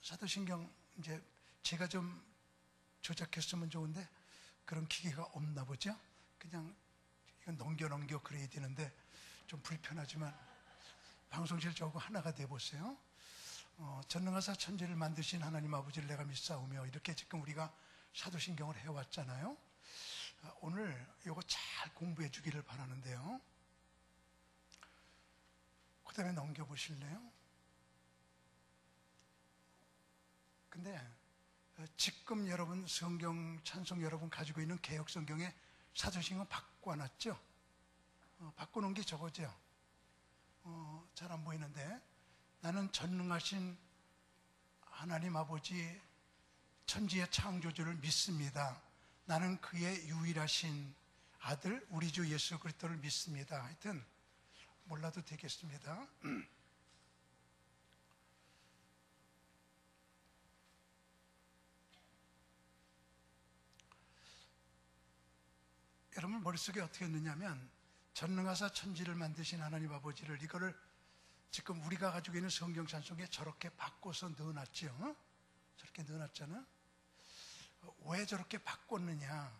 사도신경 이제 제가 좀 조작했으면 좋은데 그런 기계가 없나 보죠. 그냥 이건 넘겨 그래야 되는데 좀 불편하지만 방송실 저하고 하나가 돼 보세요. 전능하사 천지를 만드신 하나님 아버지를 내가 믿사오며, 이렇게 지금 우리가 사도신경을 해왔잖아요. 오늘 이거 잘 공부해 주기를 바라는데요. 그 다음에 넘겨보실래요? 근데 지금 여러분 성경 찬송 여러분 가지고 있는 개혁 성경에 사도신경 바꿔놨죠? 바꿔놓은 게 저거죠? 잘 안 보이는데, 나는 전능하신 하나님 아버지 천지의 창조주를 믿습니다. 나는 그의 유일하신 아들 우리 주 예수 그리스도를 믿습니다. 하여튼 몰라도 되겠습니다. 여러분 머릿속에 어떻게 넣냐면, 전능하사 천지를 만드신 하나님 아버지를, 이거를 지금 우리가 가지고 있는 성경 찬송에 저렇게 바꿔서 넣어놨죠. 저렇게 넣어놨잖아. 왜 저렇게 바꿨느냐?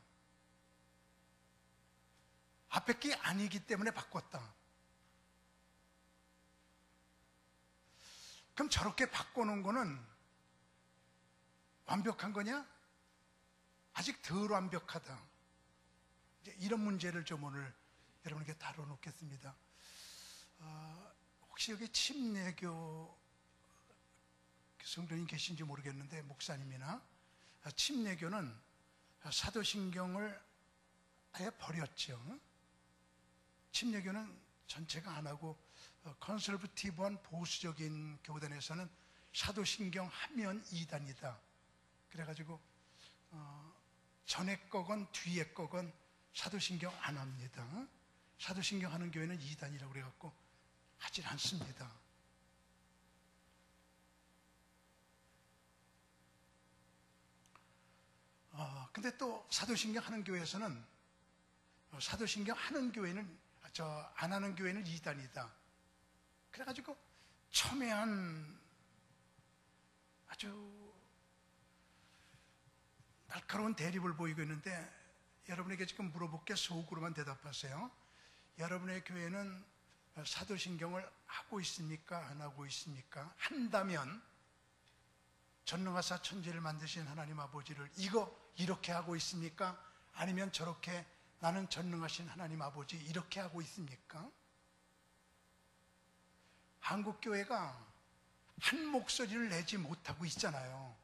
앞에 게 아니기 때문에 바꿨다. 그럼 저렇게 바꿔놓은 거는 완벽한 거냐? 아직 덜 완벽하다. 이제 이런 문제를 좀 오늘 여러분에게 다뤄놓겠습니다. 혹시 여기 침례교 성도님 계신지 모르겠는데, 목사님이나, 침례교는 사도신경을 아예 버렸죠. 침례교는 전체가 안 하고 컨설버티브한 보수적인 교단에서는 사도신경 하면 이단이다. 그래가지고 전에 거건 뒤에 거건 사도신경 안 합니다. 사도신경 하는 교회는 이단이라고 그래갖고 하질 않습니다. 근데 또 사도신경 하는 교회에서는, 사도신경 하는 교회는, 안 하는 교회는 이단이다. 그래가지고 첨예한 아주 날카로운 대립을 보이고 있는데, 여러분에게 지금 물어볼 게 속으로만 대답하세요. 여러분의 교회는 사도신경을 하고 있습니까? 안 하고 있습니까? 한다면 전능하사 천지를 만드신 하나님 아버지를 이렇게 하고 있습니까? 아니면 저렇게, 나는 전능하신 하나님 아버지 이렇게 하고 있습니까? 한국교회가 한 목소리를 내지 못하고 있잖아요.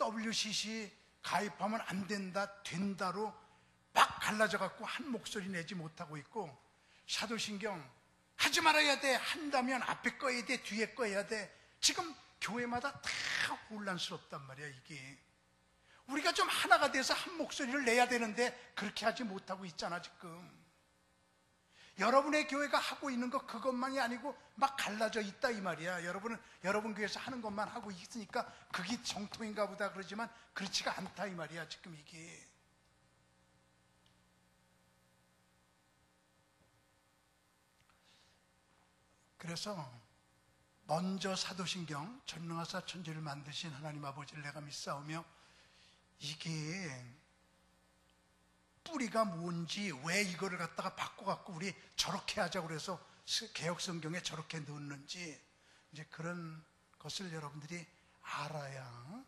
WCC 가입하면 안 된다, 된다로 막 갈라져 갖고 한 목소리 내지 못하고 있고, 사도신경 하지 말아야 돼, 한다면 앞에 거 해야 돼, 뒤에 거 해야 돼. 지금 교회마다 다 혼란스럽단 말이야. 이게 우리가 좀 하나가 돼서 한 목소리를 내야 되는데 그렇게 하지 못하고 있잖아. 지금 여러분의 교회가 하고 있는 거 그것만이 아니고 막 갈라져 있다 이 말이야. 여러분은 여러분 교회에서 하는 것만 하고 있으니까 그게 정통인가 보다 그러지만 그렇지가 않다 이 말이야. 지금 이게 그래서 먼저 사도신경, 전능하사 천지를 만드신 하나님 아버지를 내가 믿사오며, 이게 뿌리가 뭔지, 왜 이거를 갖다가 바꿔갖고 우리 저렇게 하자고 그래서 개혁성경에 저렇게 넣었는지, 이제 그런 것을 여러분들이 알아야,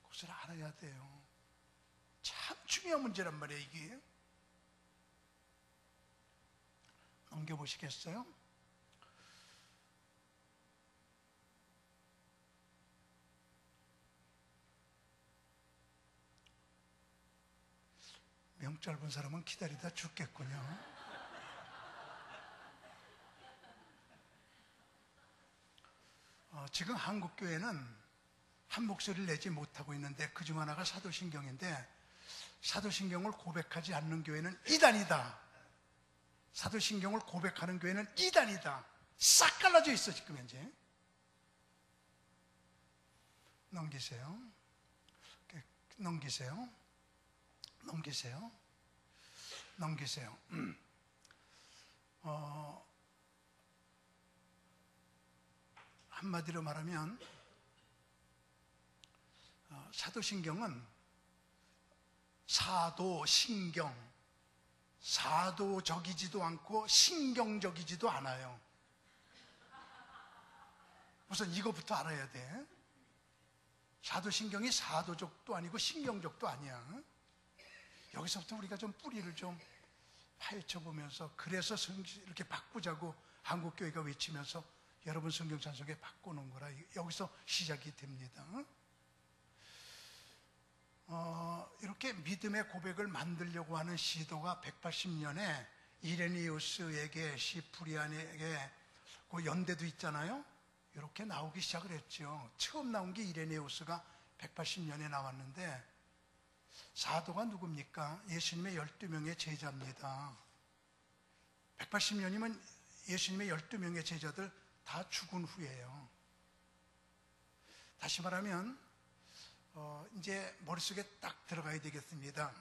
그것을 알아야 돼요. 참 중요한 문제란 말이에요. 이게 넘겨보시겠어요? 명 짧은 사람은 기다리다 죽겠군요. 지금 한국교회는 한 목소리를 내지 못하고 있는데 그중 하나가 사도신경인데, 사도신경을 고백하지 않는 교회는 이단이다. 사도신경을 고백하는 교회는 이단이다. 싹 갈라져 있어 지금 현재. 넘기세요. 넘기세요. 넘기세요. 넘기세요. 한마디로 말하면 사도신경은 사도신경, 사도적이지도 않고 신경적이지도 않아요. 우선 이거부터 알아야 돼. 사도신경이 사도적도 아니고 신경적도 아니야. 여기서부터 우리가 좀 뿌리를 좀 파헤쳐보면서, 그래서 이렇게 바꾸자고 한국교회가 외치면서 여러분 성경 찬송에 바꾸는 거라, 여기서 시작이 됩니다. 이렇게 믿음의 고백을 만들려고 하는 시도가 180년에 이레니우스에게, 시프리안에게, 그 연대도 있잖아요. 이렇게 나오기 시작을 했죠. 처음 나온 게 이레니우스가 180년에 나왔는데, 사도가 누굽니까? 예수님의 12명의 제자입니다. 180년이면 예수님의 12명의 제자들 다 죽은 후예요. 다시 말하면 이제 머릿속에 딱 들어가야 되겠습니다.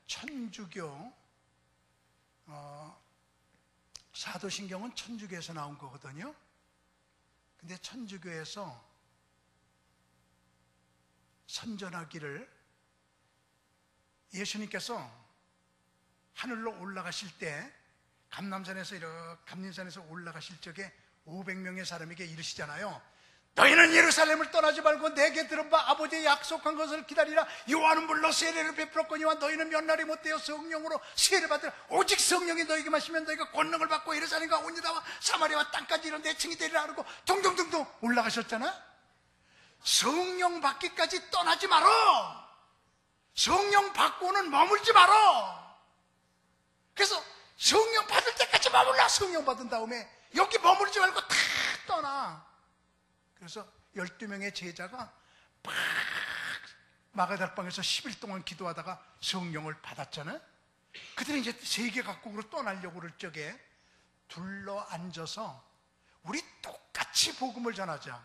천주교, 사도신경은 천주교에서 나온 거거든요. 근데 천주교에서 선전하기를, 예수님께서 하늘로 올라가실 때 감람산에서 올라가실 적에 500명의 사람에게 이르시잖아요. 너희는 예루살렘을 떠나지 말고 내게 들어봐 아버지의 약속한 것을 기다리라. 요한은 물로 세례를 베풀었거니와 너희는 몇 날이 못되어 성령으로 세례를 받으라. 오직 성령이 너희에게 마시면 너희가 권능을 받고 예루살렘과 온 유다와 사마리아와 땅까지 이런 내 증이 되리라 하고 둥둥둥둥 올라가셨잖아. 성령 받기까지 떠나지 말어. 성령 받고는 머물지 말어. 그래서 성령 받을 때까지 머물라. 성령 받은 다음에 여기 머물지 말고 다 떠나. 그래서 12명의 제자가 막 마가다락방에서 10일 동안 기도하다가 성령을 받았잖아요. 그들이 이제 세계 각국으로 떠나려고 그럴 적에 둘러 앉아서 우리 똑같이 복음을 전하자.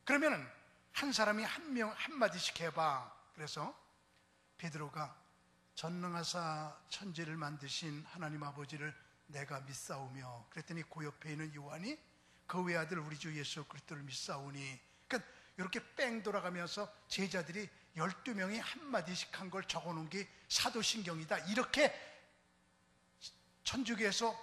그러면은 한 사람이 한마디씩 해봐. 그래서 베드로가 전능하사 천지를 만드신 하나님 아버지를 내가 믿사오며, 그랬더니 그 옆에 있는 요한이 그 외아들 우리 주 예수 그리스도를 믿사오니. 그러니까 이렇게 뺑 돌아가면서 제자들이 12명이 한마디씩 한 걸 적어놓은 게 사도신경이다. 이렇게 천주교에서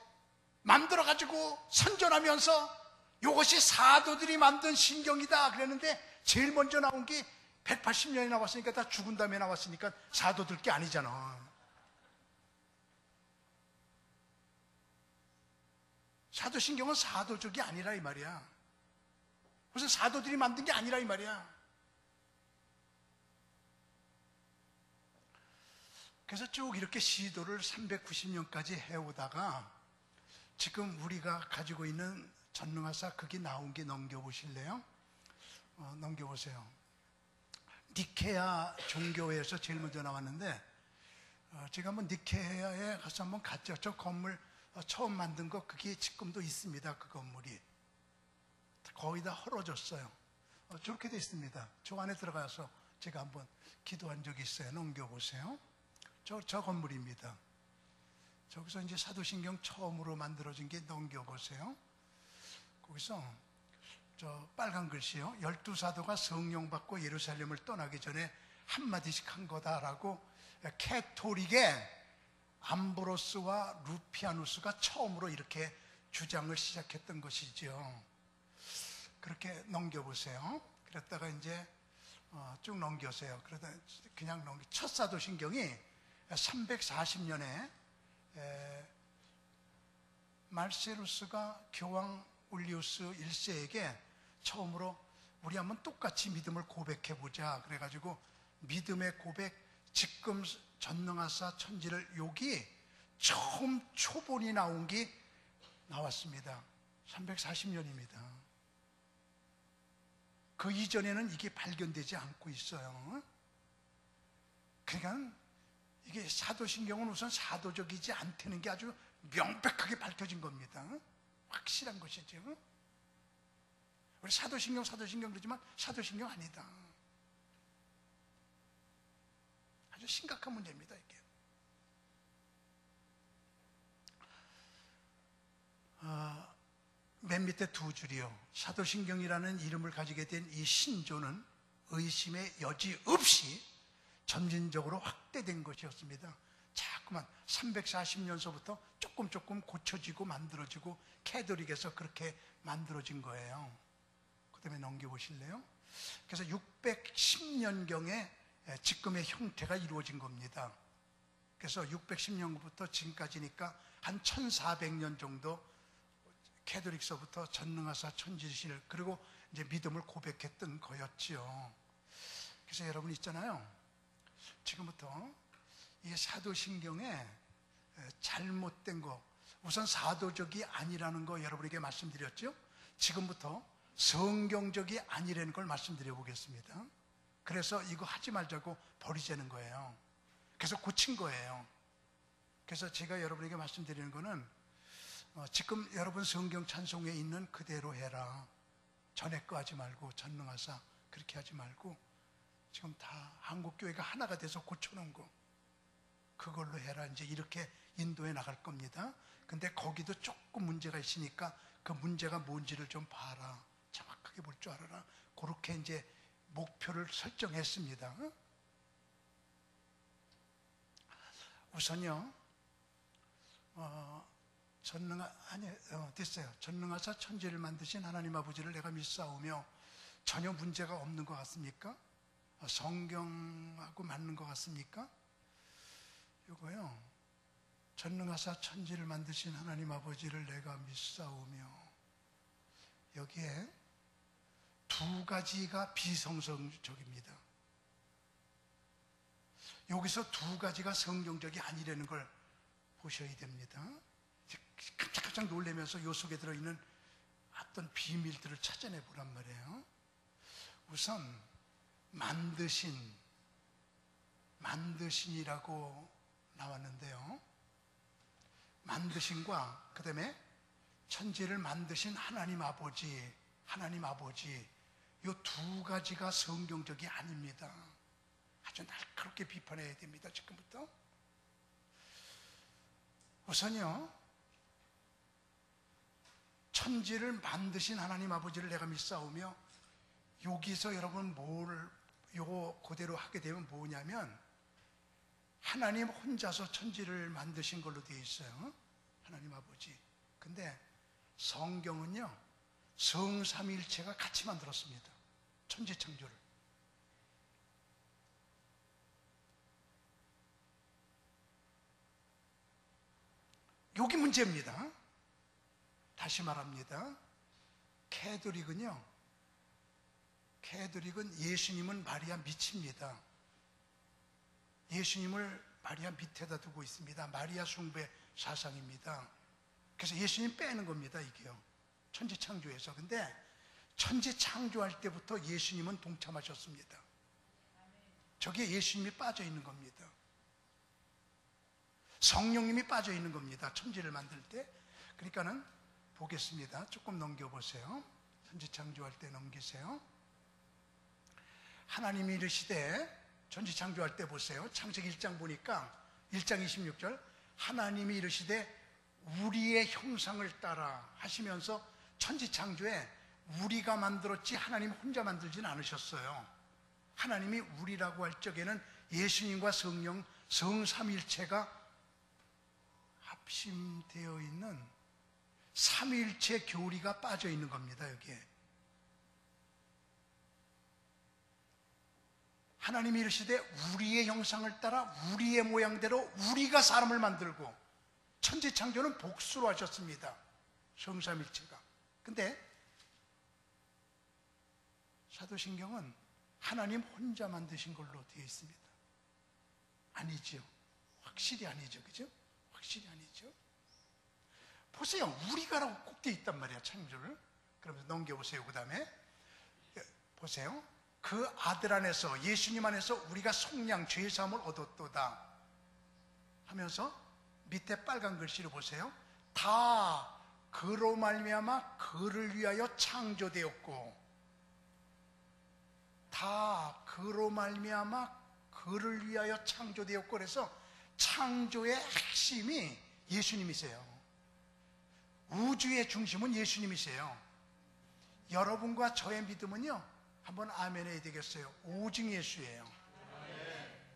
만들어가지고 선전하면서 이것이 사도들이 만든 신경이다 그랬는데, 제일 먼저 나온 게 180년이 나왔으니까, 다 죽은 다음에 나왔으니까 사도들 게 아니잖아. 사도신경은 사도적이 아니라 이 말이야. 무슨 사도들이 만든 게 아니라 이 말이야. 그래서 쭉 이렇게 시도를 390년까지 해오다가 지금 우리가 가지고 있는 전능하사 거기 나온 게 넘겨보실래요? 넘겨보세요. 니케아 종교회에서 제일 먼저 나왔는데, 제가 한번 니케아에 가서 한번 갔죠. 저 건물 처음 만든 거 그게 지금도 있습니다. 그 건물이 거의 다 헐어졌어요. 저렇게 돼 있습니다. 저 안에 들어가서 제가 한번 기도한 적이 있어요. 넘겨보세요. 저 건물입니다. 저기서 이제 사도신경 처음으로 만들어진 게, 넘겨보세요. 거기서 저 빨간 글씨요. 12사도가 성령 받고 예루살렘을 떠나기 전에 한마디씩 한 거다라고 캐토릭의 암브로스와 루피아누스가 처음으로 이렇게 주장을 시작했던 것이죠. 그렇게 넘겨보세요. 그랬다가 이제 쭉 넘겨세요. 그러다 그냥 첫 사도신경이 340년에 말세루스가 교황 울리우스 1세에게 처음으로 우리 한번 똑같이 믿음을 고백해보자 그래가지고 믿음의 고백, 지금 전능하사 천지를, 여기 처음 초본이 나온 게 나왔습니다. 340년입니다. 그 이전에는 이게 발견되지 않고 있어요. 그러니까 이게 사도신경은 우선 사도적이지 않다는 게 아주 명백하게 밝혀진 겁니다. 확실한 것이죠. 우리 사도신경 그러지만 사도신경 아니다. 아주 심각한 문제입니다, 이게. 맨 밑에 두 줄이요. 사도신경이라는 이름을 가지게 된 이 신조는 의심의 여지 없이 점진적으로 확대된 것이었습니다. 자꾸만 340년서부터 조금 고쳐지고 만들어지고 캐톨릭에서 그렇게 만들어진 거예요. 그 다음에 넘겨보실래요? 그래서 610년경에 지금의 형태가 이루어진 겁니다. 그래서 610년부터 지금까지니까 한 1400년 정도 캐톨릭서부터 전능하사 천지실 그리고 이제 믿음을 고백했던 거였지요. 그래서 여러분 있잖아요. 지금부터 이 사도신경에 잘못된 거, 우선 사도적이 아니라는 거 여러분에게 말씀드렸죠. 지금부터 성경적이 아니라는 걸 말씀드려 보겠습니다. 그래서 이거 하지 말자고 버리자는 거예요. 그래서 고친 거예요. 그래서 제가 여러분에게 말씀드리는 거는 지금 여러분 성경 찬송에 있는 그대로 해라. 전에 거 하지 말고 전능하사 그렇게 하지 말고 지금 다 한국교회가 하나가 돼서 고쳐놓은 거 그걸로 해라. 이제 이렇게 인도해 나갈 겁니다. 근데 거기도 조금 문제가 있으니까 그 문제가 뭔지를 좀 봐라. 정확하게 볼 줄 알아라. 그렇게 이제 목표를 설정했습니다. 우선요, 됐어요. 전능하사 천지를 만드신 하나님 아버지를 내가 믿사오며 전혀 문제가 없는 것 같습니까? 성경하고 맞는 것 같습니까? 이거요. 전능하사 천지를 만드신 하나님 아버지를 내가 믿사오며 여기에 두 가지가 비성성적입니다. 여기서 두 가지가 성경적이 아니라는 걸 보셔야 됩니다. 깜짝깜짝 놀라면서 이 속에 들어있는 어떤 비밀들을 찾아내 보란 말이에요. 우선 만드신이라고 나왔는데요. 만드신과 그 다음에 천지를 만드신 하나님 아버지 이 두 가지가 성경적이 아닙니다. 아주 날카롭게 비판해야 됩니다. 지금부터. 우선요, 천지를 만드신 하나님 아버지를 내가 믿사오며 여기서 여러분 요거 그대로 하게 되면 뭐냐면 하나님 혼자서 천지를 만드신 걸로 되어 있어요. 하나님 아버지. 근데 성경은요, 성삼위일체가 같이 만들었습니다. 천지 창조를. 여기 문제입니다. 다시 말합니다. 캐톨릭은 예수님은 마리아 밑입니다. 예수님을 마리아 밑에다 두고 있습니다. 마리아 숭배 사상입니다. 그래서 예수님 빼는 겁니다. 이게요. 천지 창조에서. 근데 천지 창조할 때부터 예수님은 동참하셨습니다. 저기에 예수님이 빠져 있는 겁니다. 성령님이 빠져 있는 겁니다. 천지를 만들 때. 그러니까는 보겠습니다. 조금 넘겨보세요. 천지 창조할 때 넘기세요. 하나님이 이르시되, 천지 창조할 때 보세요. 창세기 1장 보니까 1장 26절 하나님이 이르시되 우리의 형상을 따라 하시면서 천지 창조에 우리가 만들었지 하나님 혼자 만들지는 않으셨어요. 하나님이 우리라고 할 적에는 예수님과 성령 성삼일체가 합심되어 있는 삼일체 교리가 빠져 있는 겁니다. 여기에 하나님이 이르시되 우리의 형상을 따라 우리의 모양대로 우리가 사람을 만들고, 천지 창조는 복수로 하셨습니다. 성삼일체가. 근데 사도신경은 하나님 혼자 만드신 걸로 되어 있습니다. 아니죠. 확실히 아니죠. 그죠? 확실히 아니죠. 보세요. 우리가라고 꼭 되어 있단 말이야, 창조를. 그러면서 넘겨보세요. 그 다음에 보세요. 그 아들 안에서, 예수님 안에서 우리가 속량 죄사함을 얻었도다 하면서 밑에 빨간 글씨를 보세요. 다 그로 말미암아 그를 위하여 창조되었고, 다 그로 말미암아 그를 위하여 창조되었고, 그래서 창조의 핵심이 예수님이세요. 우주의 중심은 예수님이세요. 여러분과 저의 믿음은요, 한번 아멘 해야 되겠어요. 오직 예수예요.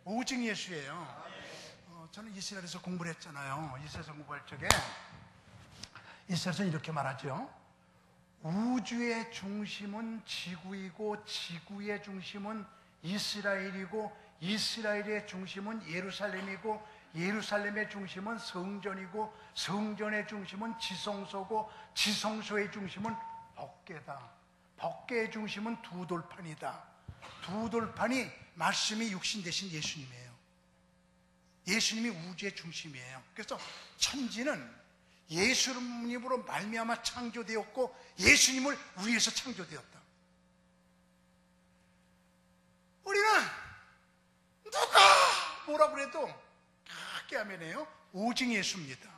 오직 예수예요. 저는 이스라엘에서 공부를 했잖아요. 이스라엘에서 공부할 적에 이스라엘에서는 이렇게 말하죠. 우주의 중심은 지구이고 지구의 중심은 이스라엘이고 이스라엘의 중심은 예루살렘이고 예루살렘의 중심은 성전이고 성전의 중심은 지성소고 지성소의 중심은 법궤다. 법궤의 중심은 두 돌판이다. 두 돌판이 말씀이 육신 되신 예수님이에요. 예수님이 우주의 중심이에요. 그래서 천지는 예수님으로 말미암아 창조되었고 예수님을 위해서 창조되었다. 우리는 누가 뭐라 그래도 크게 아멘해요. 오직 예수입니다.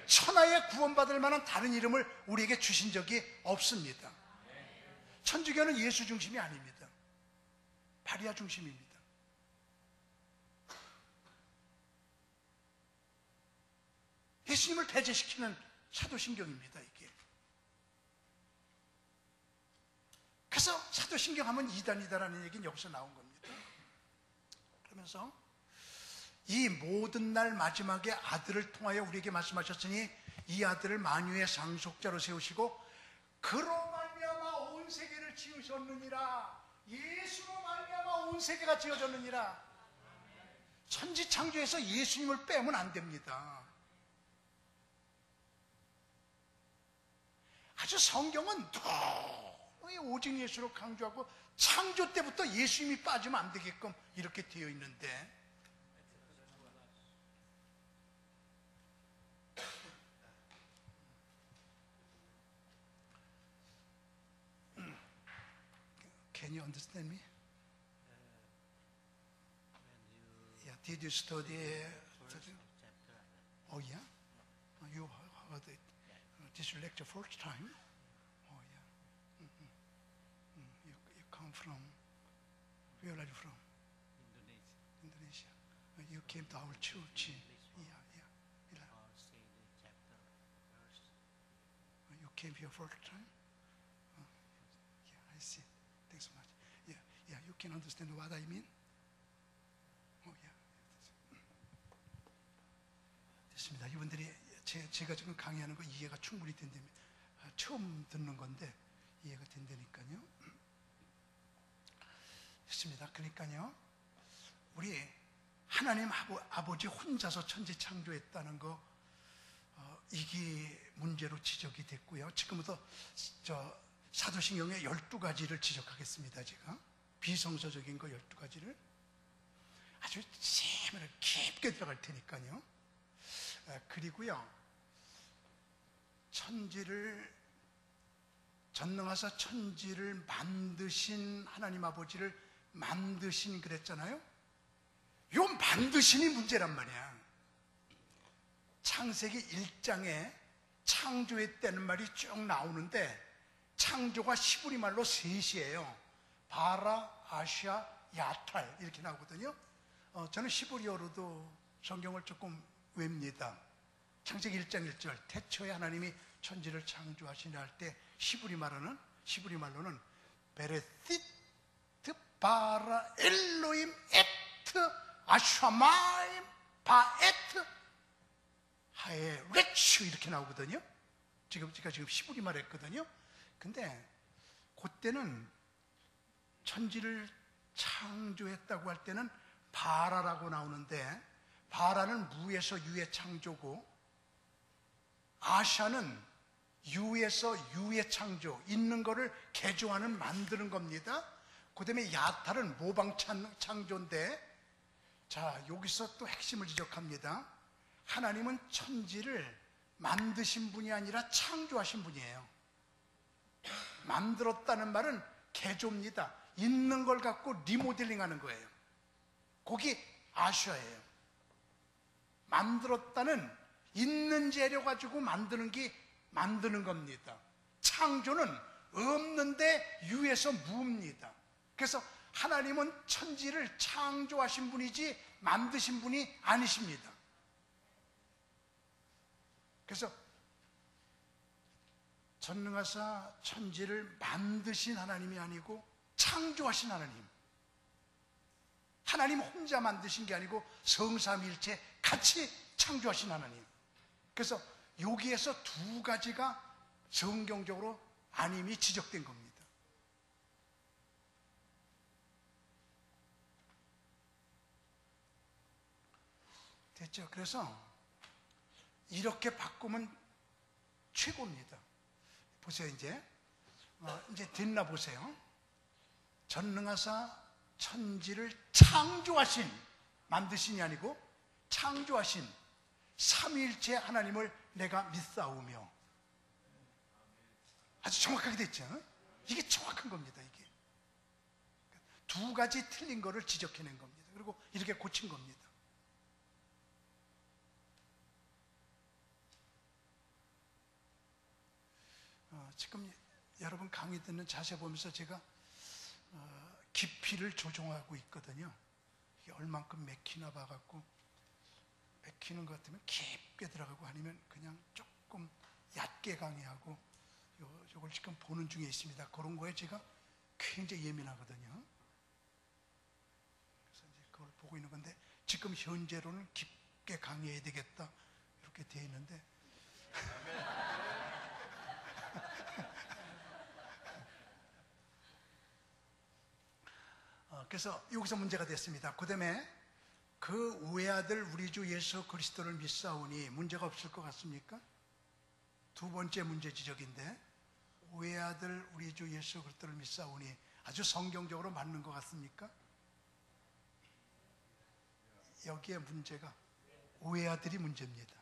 천하에 구원받을 만한 다른 이름을 우리에게 주신 적이 없습니다. 천주교는 예수 중심이 아닙니다. 마리아 중심입니다. 예수님을 배제시키는 사도신경입니다, 이게. 그래서 사도신경 하면 이단이다라는 얘기는 여기서 나온 겁니다. 그러면서 이 모든 날 마지막에 아들을 통하여 우리에게 말씀하셨으니 이 아들을 만유의 상속자로 세우시고 그로 말미암아 온 세계를 지으셨느니라. 예수로 말미암아 온 세계가 지어졌느니라. 천지창조에서 예수님을 빼면 안 됩니다. 아주 성경은 너무 오직 예수로 강조하고 창조 때부터 예수님이 빠지면 안 되게끔 이렇게 되어 있는데 Can you understand me? Yeah, did you study? Oh yeah? You heard it. This lecture first time? Oh yeah. You come from, where are you from? Indonesia. You came to our church. Yeah. You came here first time? Yeah, I see. Thanks so much. Yeah, you can understand what I mean? Oh yeah. 됐습니다. 이분들이 제가 지금 강의하는 거 이해가 충분히 된다면 처음 듣는 건데 이해가 된다니까요. 됐습니다. 그러니까요, 우리 하나님 아버지 혼자서 천지 창조했다는 거 이게 문제로 지적이 됐고요. 지금부터 사도신경의 12가지를 지적하겠습니다. 제가 비성서적인 거 12가지를 아주 세밀하게 깊게 들어갈 테니까요. 그리고요, 전능하사 천지를 만드신 하나님 아버지를 만드신 그랬잖아요. 요 만드신이 문제란 말이야. 창세기 1장에 창조했다는 말이 쭉 나오는데 창조가 히브리 말로 셋이에요. 바라, 아샤, 야탈 이렇게 나오거든요. 저는 히브리어로도 성경을 조금 외웁니다. 창세기 1장 1절 태초에 하나님이 천지를 창조하시냐 할 때 히브리 말로는 베레시트 바라 엘로임 에트 아샤마임 바에트 하에 레츠 이렇게 나오거든요. 제가 지금 히브리 말 했거든요. 근데 그때는 천지를 창조했다고 할 때는 바라라고 나오는데 바라는 무에서 유의 창조고 아샤는 유에서 유의 창조, 있는 거를 개조하는 만드는 겁니다. 그 다음에 야탈은 모방 창조인데 자, 여기서 또 핵심을 지적합니다. 하나님은 천지를 만드신 분이 아니라 창조하신 분이에요. 만들었다는 말은 개조입니다. 있는 걸 갖고 리모델링 하는 거예요. 거기 아샤예요. 만들었다는 있는 재료 가지고 만드는 겁니다. 창조는 없는데 유에서 무입니다. 그래서 하나님은 천지를 창조하신 분이지 만드신 분이 아니십니다. 그래서 전능하사 천지를 만드신 하나님이 아니고 창조하신 하나님, 하나님 혼자 만드신 게 아니고 성삼일체 같이 창조하신 하나님. 그래서 여기에서 두 가지가 성경적으로 아님이 지적된 겁니다. 됐죠? 그래서 이렇게 바꾸면 최고입니다. 보세요. 이제 됐나 보세요. 전능하사 천지를 창조하신, 만드신이 아니고 창조하신 삼위일체 하나님을 내가 믿사오며. 아주 정확하게 됐죠? 이게 정확한 겁니다. 이게 두 가지 틀린 거를 지적해낸 겁니다. 그리고 이렇게 고친 겁니다. 지금 여러분 강의 듣는 자세 보면서 제가 깊이를 조정하고 있거든요. 이게 얼만큼 맥히나 봐갖고, 맥히는 것 같으면 깊게 들어가고, 아니면 그냥 조금 얕게 강의하고, 요걸 지금 보는 중에 있습니다. 그런 거에 제가 굉장히 예민하거든요. 그래서 이제 그걸 보고 있는 건데, 지금 현재로는 깊게 강의해야 되겠다 이렇게 되어 있는데, 그래서 여기서 문제가 됐습니다. 그 다음에 그 외아들 우리 주 예수 그리스도를 믿사오니 문제가 없을 것 같습니까? 두 번째 문제 지적인데, 외아들 우리 주 예수 그리스도를 믿사오니 아주 성경적으로 맞는 것 같습니까? 여기에 문제가 외아들이 문제입니다.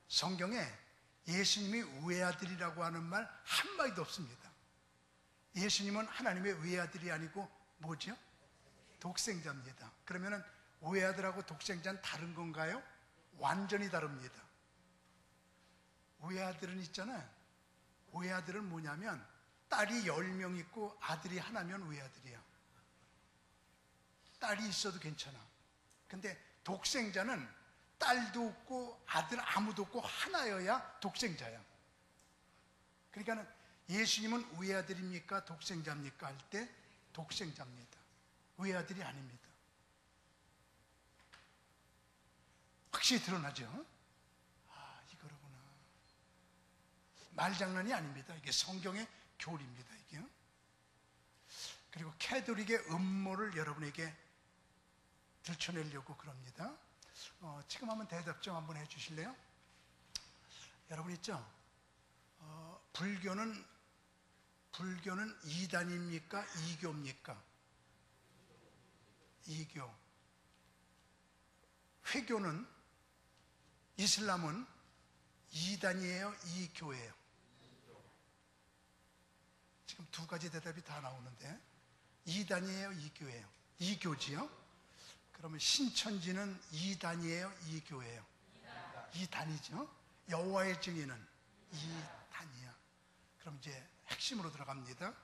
성경에 예수님이 외아들이라고 하는 말 한마디도 없습니다. 예수님은 하나님의 외아들이 아니고 뭐죠? 독생자입니다. 그러면은 외아들하고 독생자는 다른 건가요? 완전히 다릅니다. 외아들은 있잖아요. 외아들은 뭐냐면 딸이 10명 있고 아들이 하나면 외아들이야. 딸이 있어도 괜찮아. 근데 독생자는 딸도 없고 아들 아무도 없고 하나여야 독생자야. 그러니까는 예수님은 외아들입니까? 독생자입니까? 할 때 독생자입니다. 외아들이 아닙니다. 확실히 드러나죠? 아, 이거로구나. 말장난이 아닙니다. 이게 성경의 교리입니다. 이게. 그리고 캐톨릭의 음모를 여러분에게 들춰내려고 그럽니다. 지금 한번 대답 좀 한번 해주실래요? 여러분 있죠? 불교는 이단입니까? 이교입니까? 이교. 회교는, 이슬람은 이단이에요? 이교예요? 지금 두 가지 대답이 다 나오는데, 이단이에요? 이교예요? 이교지요? 그러면 신천지는 이단이에요? 이교예요? 이단이죠? 여호와의 증인은 이단이야. 그럼 이제 핵심으로 들어갑니다.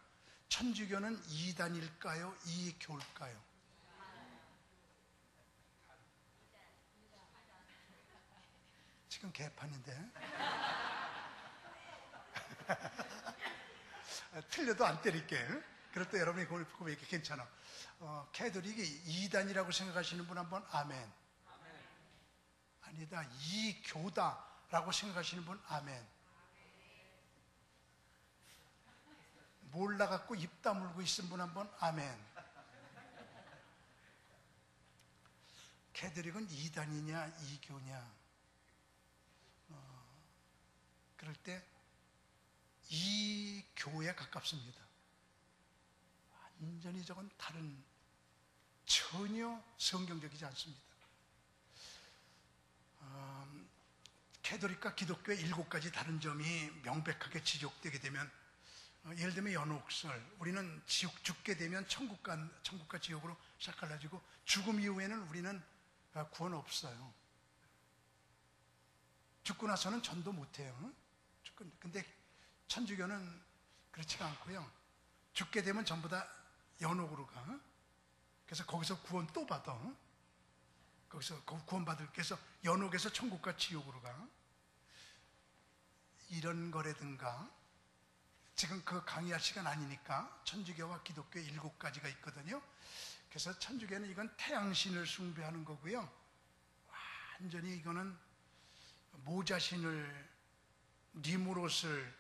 천주교는 이단일까요? 이교일까요? 지금 개판인데. 틀려도 안 때릴게. 그럴 때 여러분이 그걸 보면 이렇게 괜찮아. 캐톨릭이 이단이라고 생각하시는 분 한번 아멘. 아니다, 이교다라고 생각하시는 분 아멘. 몰라갖고 입 다물고 있은 분 한번 아멘. 캐톨릭은 이단이냐 이교냐, 그럴 때 이교에 가깝습니다. 완전히 저건 다른, 전혀 성경적이지 않습니다. 캐톨릭과 기독교의 7가지 다른 점이 명백하게 지적되게 되면, 예를 들면 연옥설, 우리는 죽게 되면 천국과 지옥으로 싹 갈라지고, 죽음 이후에는 우리는 구원 없어요. 죽고 나서는 전도 못해요. 근데 천주교는 그렇지가 않고요. 죽게 되면 전부 다 연옥으로 가. 그래서 거기서 구원 또 받아. 거기서 구원 받을, 그래서 연옥에서 천국과 지옥으로 가. 이런 거라든가, 지금 그 강의할 시간 아니니까 천주교와 기독교 7가지가 있거든요. 그래서 천주교는 이건 태양신을 숭배하는 거고요. 완전히 이거는 모자신을, 니무롯을,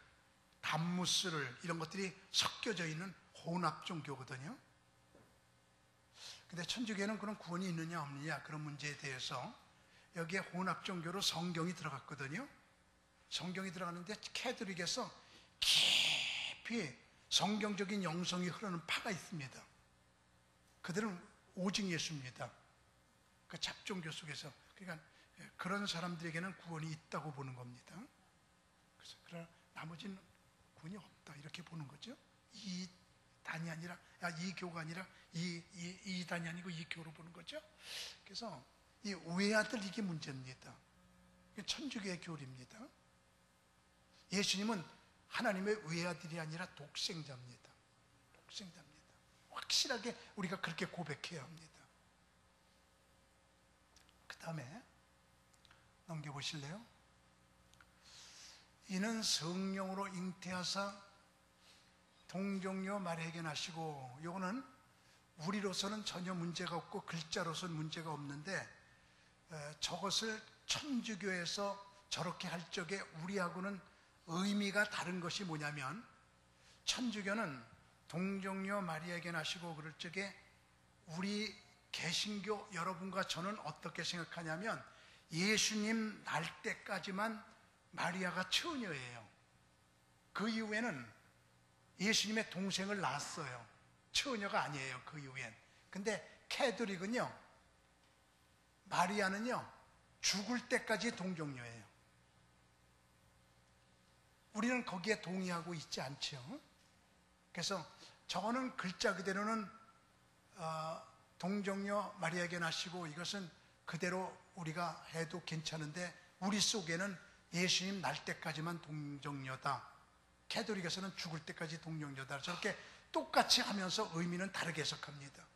담무스를, 이런 것들이 섞여져 있는 혼합 종교거든요. 근데 천주교는 그런 구원이 있느냐 없느냐 그런 문제에 대해서 여기에 혼합 종교로 성경이 들어갔거든요. 성경이 들어갔는데 캐톨릭에서 깊이 성경적인 영성이 흐르는 파가 있습니다. 그들은 오직 예수입니다. 그 잡종교 속에서. 그러니까 그런 사람들에게는 구원이 있다고 보는 겁니다. 그래서 그러나 나머지는 구원이 없다 이렇게 보는 거죠. 이 단이 아니라, 이 교가 아니라 이 단이 아니고 이 교로 보는 거죠. 그래서 이 외아들, 이게 문제입니다. 천주교의 교리입니다. 예수님은 하나님의 외아들이 아니라 독생자입니다. 독생자입니다. 확실하게 우리가 그렇게 고백해야 합니다. 그 다음에 넘겨보실래요? 이는 성령으로 잉태하사 동정녀 마리아에게 나시고, 요거는 우리로서는 전혀 문제가 없고 글자로서는 문제가 없는데, 저것을 천주교에서 저렇게 할 적에 우리하고는 의미가 다른 것이 뭐냐면, 천주교는 동정녀 마리아에게 나시고 그럴 적에 우리 개신교 여러분과 저는 어떻게 생각하냐면, 예수님 날 때까지만 마리아가 처녀예요. 그 이후에는 예수님의 동생을 낳았어요. 처녀가 아니에요, 그 이후엔. 근데 캐톨릭은요, 마리아는요, 죽을 때까지 동정녀예요. 우리는 거기에 동의하고 있지 않죠. 그래서 저거는 글자 그대로는 동정녀 마리아에게 나시고, 이것은 그대로 우리가 해도 괜찮은데, 우리 속에는 예수님 날 때까지만 동정녀다, 캐톨릭에서는 죽을 때까지 동정녀다, 저렇게 똑같이 하면서 의미는 다르게 해석합니다.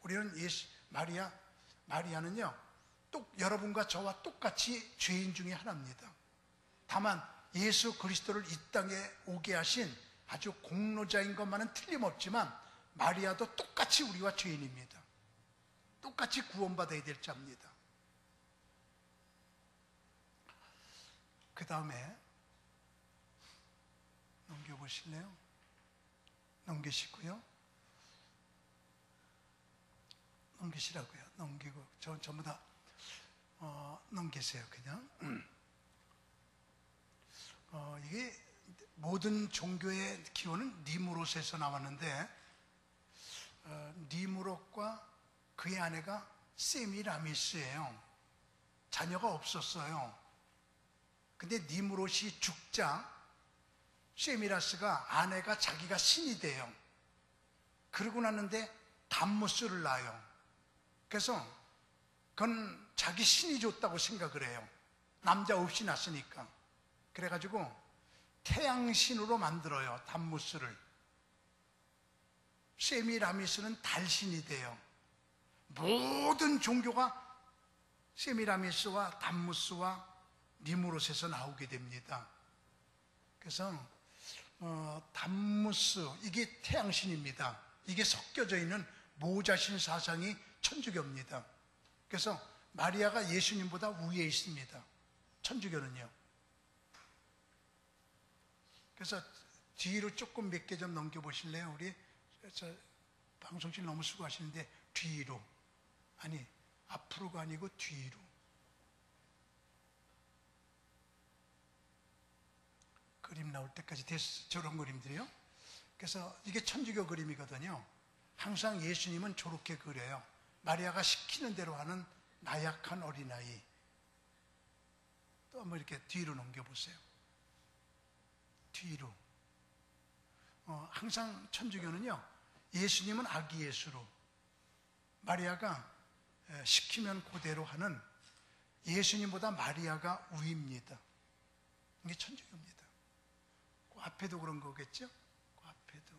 우리는 마리아는요, 여러분과 저와 똑같이 죄인 중에 하나입니다. 다만 예수 그리스도를 이 땅에 오게 하신 아주 공로자인 것만은 틀림없지만, 마리아도 똑같이 우리와 죄인입니다. 똑같이 구원받아야 될 자입니다. 그 다음에 넘겨보실래요? 넘기시고요. 넘기시라고요. 넘기고 전부 다 넘기세요. 그냥 이게 모든 종교의 기원은 니무롯에서 나왔는데, 니무롯과 그의 아내가 세미라미스예요. 자녀가 없었어요. 근데 니무롯이 죽자 세미라스가, 아내가 자기가 신이 돼요. 그러고 났는데 담무스를 낳아요. 그래서 그건 자기 신이 줬다고 생각을 해요. 남자 없이 낳았으니까. 그래가지고 태양신으로 만들어요, 담무스를. 세미라미스는 달신이 돼요. 모든 종교가 세미라미스와 담무스와 니무롯에서 나오게 됩니다. 그래서 담무스, 이게 태양신입니다. 이게 섞여져 있는 모자신 사상이 천주교입니다. 그래서 마리아가 예수님보다 위에 있습니다, 천주교는요. 그래서 뒤로 조금 몇 개 좀 넘겨보실래요? 우리 방송실 너무 수고하시는데 뒤로, 아니 앞으로가 아니고 뒤로. 그림 나올 때까지 됐어, 저런 그림들이요. 그래서 이게 천주교 그림이거든요. 항상 예수님은 저렇게 그려요. 마리아가 시키는 대로 하는 나약한 어린아이. 또 한번 이렇게 뒤로 넘겨보세요. 뒤로. 항상 천주교는요, 예수님은 아기 예수로, 마리아가 시키면 그대로 하는, 예수님보다 마리아가 우입니다. 이게 천주교입니다. 그 앞에도 그런 거겠죠? 그 앞에도.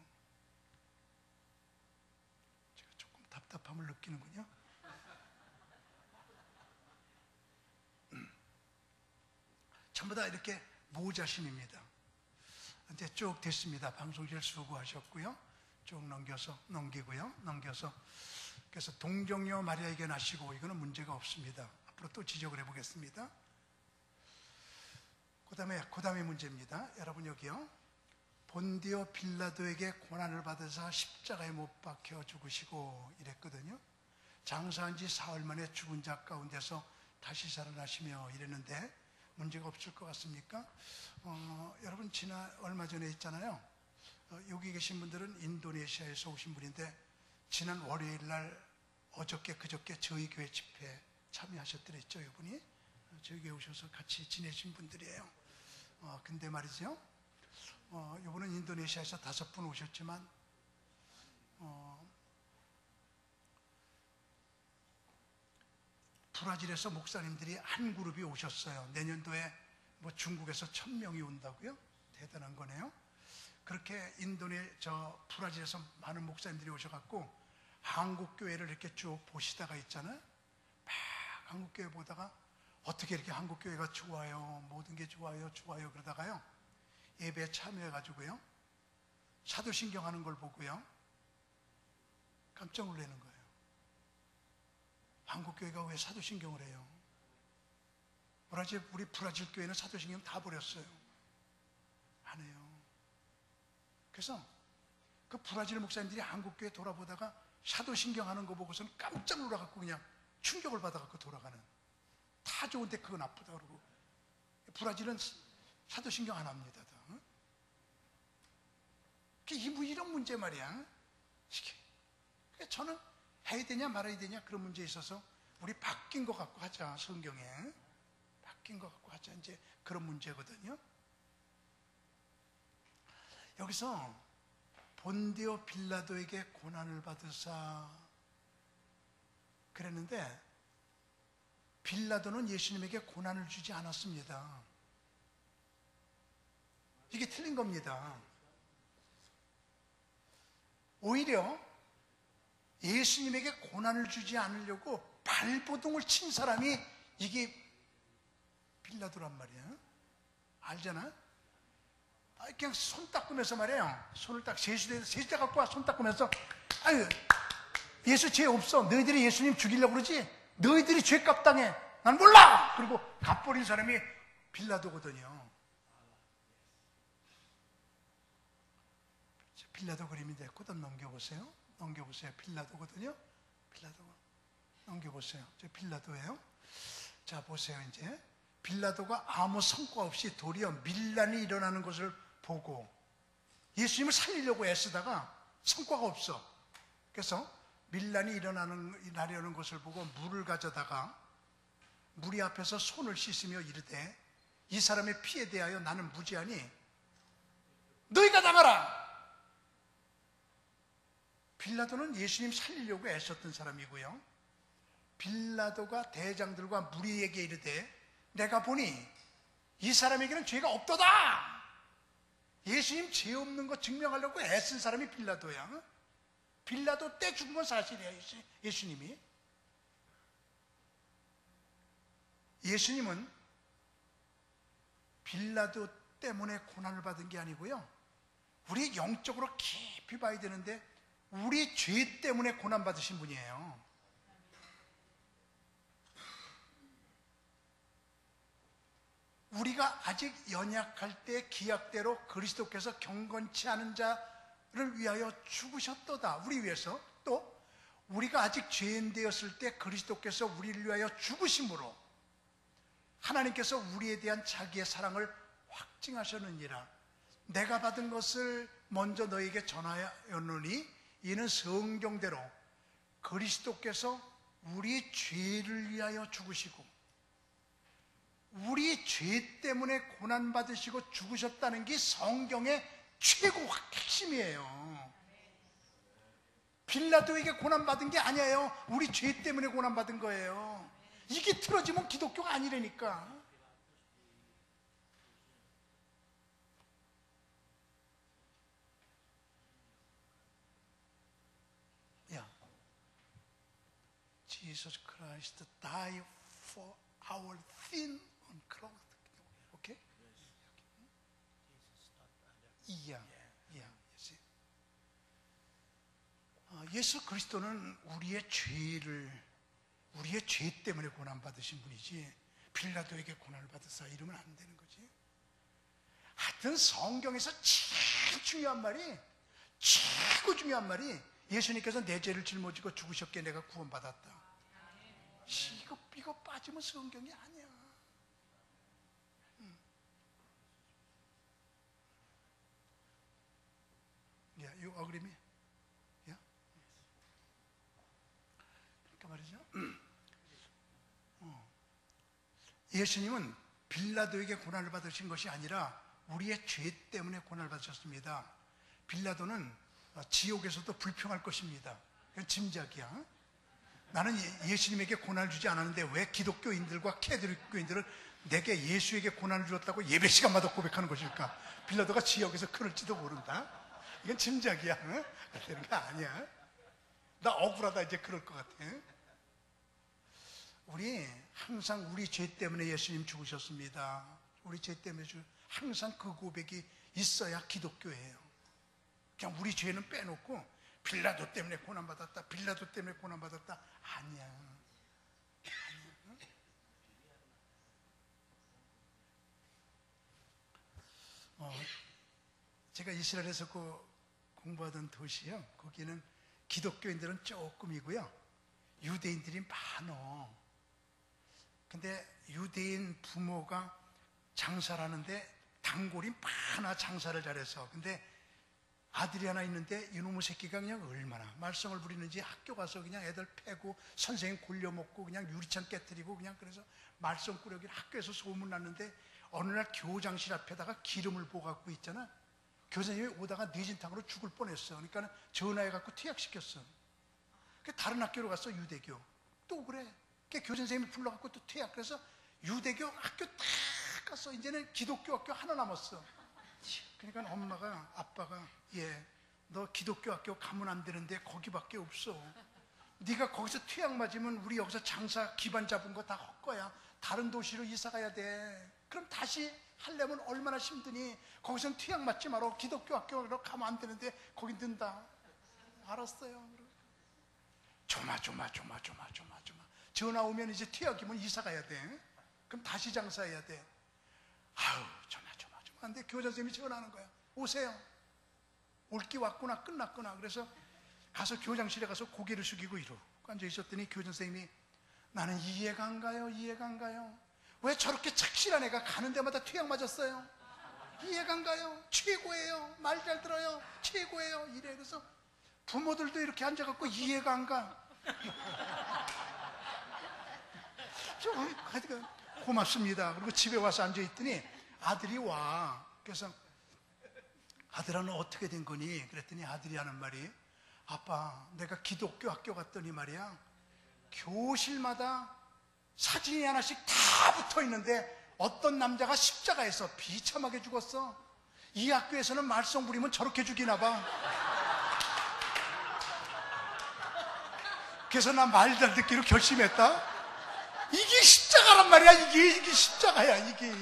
제가 조금 답답함을 느끼는군요. 전부 다 이렇게 모자신입니다. 이제 쭉 됐습니다. 방송실 수고하셨고요. 쭉 넘기고요. 그래서 동정녀 마리아에게 나시고, 이거는 문제가 없습니다. 앞으로 또 지적을 해보겠습니다. 그 다음에 문제입니다. 여러분 여기요. 본디오 빌라도에게 고난을 받으사 십자가에 못 박혀 죽으시고 이랬거든요. 장사한 지 사흘 만에 죽은 자 가운데서 다시 살아나시며 이랬는데 문제가 없을 것 같습니까? 여러분 얼마 전에 있잖아요. 여기 계신 분들은 인도네시아에서 오신 분인데 지난 월요일 날 어저께 그저께 저희 교회 집회에 참여하셨더랬죠. 이분이 저희 교회 오셔서 같이 지내신 분들이에요. 근데 말이죠, 이분은 인도네시아에서 5분 오셨지만 브라질에서 목사님들이 한 그룹이 오셨어요. 내년도에 뭐 중국에서 1000명이 온다고요? 대단한 거네요. 그렇게 브라질에서 많은 목사님들이 오셔갖고 한국교회를 이렇게 쭉 보시다가 있잖아요. 막 한국교회 보다가 어떻게 이렇게 한국교회가 좋아요, 모든 게 좋아요 그러다가요, 예배에 참여해가지고요, 사도신경 하는 걸 보고요, 깜짝 놀라는 거예요. 한국교회가 왜 사도신경을 해요? 우리 브라질 교회는 사도신경 다 버렸어요. 안 해요. 그래서 그 브라질 목사님들이 한국교회 돌아보다가 사도신경 하는 거 보고서는 깜짝 놀라갖고 그냥 충격을 받아갖고 돌아가는, 다 좋은데 그거 나쁘다 그러고. 브라질은 사도신경 안 합니다. 응? 이런 문제 말이야. 저는 해야 되냐 말아야 되냐 그런 문제에 있어서 우리 바뀐 것 같고 하자. 성경에 바뀐 것 같고 하자. 이제 그런 문제거든요. 여기서 본디오 빌라도에게 고난을 받으사 그랬는데 빌라도는 예수님에게 고난을 주지 않았습니다. 이게 틀린 겁니다. 오히려 예수님에게 고난을 주지 않으려고 발버둥을 친 사람이 이게 빌라도란 말이야. 알잖아? 그냥 손 닦으면서 말이에요. 손을 딱 세수대 갖고 와. 손 닦으면서, 아유, 예수 죄 없어. 너희들이 예수님 죽이려고 그러지? 너희들이 죄값 당해. 난 몰라! 그리고 갚버린 사람이 빌라도거든요. 빌라도 그림인데 그다음 넘겨보세요. 빌라도거든요. 빌라도가 넘겨보세요. 저 빌라도예요. 자, 보세요. 이제 빌라도가 아무 성과 없이 도리어 밀란이 일어나는 것을 보고 예수님을 살리려고 애쓰다가 성과가 없어. 그래서 밀란이 일어나려는 것을 보고 물을 가져다가 무리 앞에서 손을 씻으며 이르되 이 사람의 피에 대하여 나는 무지하니 너희가 당하라. 빌라도는 예수님 살리려고 애썼던 사람이고요. 빌라도가 대장들과 무리에게 이르되 내가 보니 이 사람에게는 죄가 없도다. 예수님 죄 없는 거 증명하려고 애쓴 사람이 빌라도야. 빌라도 때 죽은 건 사실이야. 예수님이. 예수님은 빌라도 때문에 고난을 받은 게 아니고요, 우리 영적으로 깊이 봐야 되는데 우리 죄 때문에 고난받으신 분이에요. 우리가 아직 연약할 때 기약대로 그리스도께서 경건치 않은 자를 위하여 죽으셨도다. 우리 위해서. 또 우리가 아직 죄인 되었을 때 그리스도께서 우리를 위하여 죽으심으로 하나님께서 우리에 대한 자기의 사랑을 확증하셨느니라. 내가 받은 것을 먼저 너에게 전하였노니 이는 성경대로 그리스도께서 우리 죄를 위하여 죽으시고 우리 죄 때문에 고난받으시고 죽으셨다는 게 성경의 최고 핵심이에요. 빌라도에게 고난받은 게 아니에요. 우리 죄 때문에 고난받은 거예요. 이게 틀어지면 기독교가 아니라니까. Jesus Christ died for our sin on cross. Okay? 예수 그리스도는 우리의 죄 때문에 고난받으신 분이지 빌라도에게 고난을 받으사 이러면 안 되는 거지. 하여튼 성경에서 제일 중요한 말이, 최고 중요한 말이, 예수님께서 내 죄를 짊어지고 죽으셨기에 내가 구원받았다. 이거 빠지면 성경이 아니야. You agree me? 그러니까 말이죠. 예수님은 빌라도에게 고난을 받으신 것이 아니라 우리의 죄 때문에 고난을 받으셨습니다. 빌라도는 지옥에서도 불평할 것입니다. 그건 짐작이야. 나는 예수님에게 고난을 주지 않았는데 왜 기독교인들과 캐톨릭교인들은 내게 예수에게 고난을 주었다고 예배 시간마다 고백하는 것일까? 빌라도가 지옥에서 그럴지도 모른다. 이건 짐작이야. 되는 거 아니야. 나 억울하다 이제 그럴 것 같아. 우리 항상 우리 죄 때문에 예수님 죽으셨습니다. 우리 죄 때문에 항상 그 고백이 있어야 기독교예요. 그냥 우리 죄는 빼놓고 빌라도 때문에 고난받았다, 빌라도 때문에 고난받았다, 아니야. 제가 이스라엘에서 공부하던 도시요, 거기는 기독교인들은 조금이고요, 유대인들이 많어. 근데 유대인 부모가 장사를 하는데 단골이 많아, 장사를 잘해서. 근데 아들이 하나 있는데 이놈의 새끼가 그냥 얼마나 말썽을 부리는지 학교 가서 그냥 애들 패고 선생님 골려먹고 그냥 유리창 깨뜨리고 그냥, 그래서 말썽꾸러기를 학교에서 소문났는데 어느 날 교장실 앞에다가 기름을 부어갖고 있잖아. 교수님이 오다가 뇌진탕으로 죽을 뻔했어. 그러니까 전화해갖고 퇴학시켰어. 다른 학교로 갔어, 유대교. 또 그래. 교수선생님이 불러갖고 또 퇴학. 그래서 유대교 학교 다 갔어. 이제는 기독교 학교 하나 남았어. 그러니까 엄마가, 아빠가, 너 기독교 학교 가면 안 되는데 거기밖에 없어. 네가 거기서 퇴학 맞으면 우리 여기서 장사 기반 잡은 거 다 헛거야. 다른 도시로 이사 가야 돼. 그럼 다시 하려면 얼마나 힘드니. 거기선 퇴학 맞지 마라. 기독교 학교로 가면 안 되는데 거기 든다. 알았어요. 조마. 전화 오면 이제 퇴학이면 이사 가야 돼. 그럼 다시 장사해야 돼. 아우, 조마. 근데 교장 선생님이 전화하는 거야. 오세요. 올기 왔구나, 끝났구나. 그래서 가서 교장실에 가서 고개를 숙이고 이러고 앉아 있었더니 교장 선생님이, 나는 이해가 안 가요. 왜 저렇게 착실한 애가 가는 데마다 퇴학 맞았어요? 이해가 안 가요. 최고예요. 말 잘 들어요. 최고예요. 이래. 그래서 부모들도 이렇게 앉아갖고 이해가 안 가. 좀 고맙습니다. 그리고 집에 와서 앉아있더니 아들이 와. 그래서 아들아, 너 어떻게 된 거니? 그랬더니 아들이 하는 말이, 아빠, 내가 기독교 학교 갔더니 말이야, 교실마다 사진이 하나씩 다 붙어 있는데 어떤 남자가 십자가에서 비참하게 죽었어. 이 학교에서는 말썽 부리면 저렇게 죽이나 봐. 그래서 나 말 잘 듣기로 결심했다. 이게 십자가란 말이야. 이게 십자가야, 이게.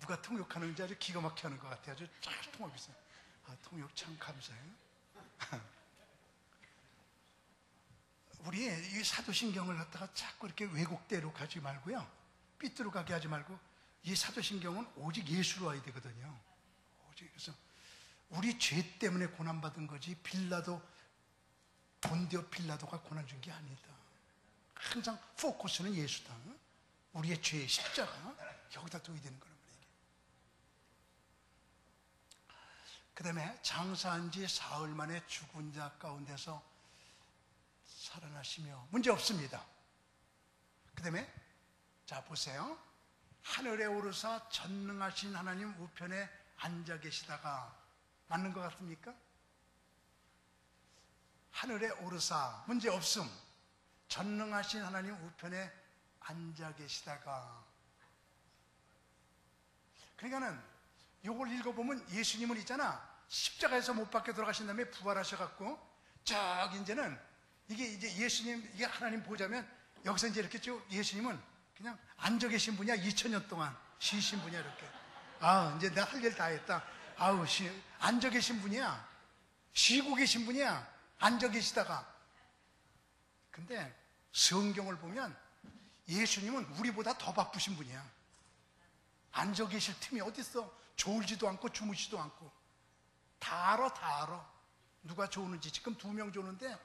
누가 통역하는지 아주 기가 막히게 하는 것 같아요. 아주 잘 통역이 있어요. 통역 참 감사해요. 우리 이 사도신경을 갖다가 자꾸 이렇게 왜곡대로 가지 말고요, 삐뚤어 가게 하지 말고, 이 사도신경은 오직 예수로 와야 되거든요. 그래서 우리 죄 때문에 고난받은 거지 본디오 빌라도가 고난 준 게 아니다. 항상 포커스는 예수다. 우리의 죄의 십자가, 여기다 둬야 되는 거란 말이에요. 그 다음에 장사한 지 사흘 만에 죽은 자 가운데서 살아나시며, 문제 없습니다. 그 다음에 자 보세요. 하늘에 오르사 전능하신 하나님 우편에 앉아 계시다가, 맞는 것 같습니까? 하늘에 오르사, 문제 없음. 전능하신 하나님 우편에 앉아 계시다가. 그러니까는 요걸 읽어보면 예수님은 있잖아, 십자가에서 못 박혀 돌아가신 다음에 부활하셔갖고 저기 이제는 이게 이제 예수님, 이게 하나님 보자면 여기서 이제 이렇게 쭉 예수님은 그냥 앉아 계신 분이야. 2000년 동안 쉬신 분이야. 이렇게. 아, 이제 내가 할 일 다 했다. 아우, 앉아 계신 분이야. 쉬고 계신 분이야. 앉아 계시다가. 근데 성경을 보면 예수님은 우리보다 더 바쁘신 분이야. 앉아 계실 틈이 어딨어? 졸지도 않고 주무시지도 않고. 다 알아. 누가 조는지. 지금 2명 조는데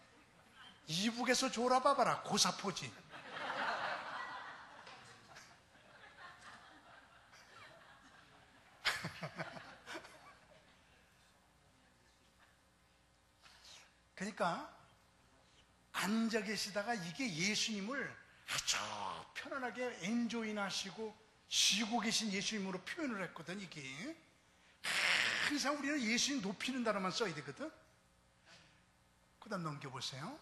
이북에서 졸아봐봐라. 고사포지. 그러니까 앉아 계시다가 이게 예수님을 아주 편안하게 엔조인 하시고 쉬고 계신 예수님으로 표현을 했거든. 이게 항상 우리는 예수님 높이는 단어만 써야 되거든. 그 다음 넘겨보세요.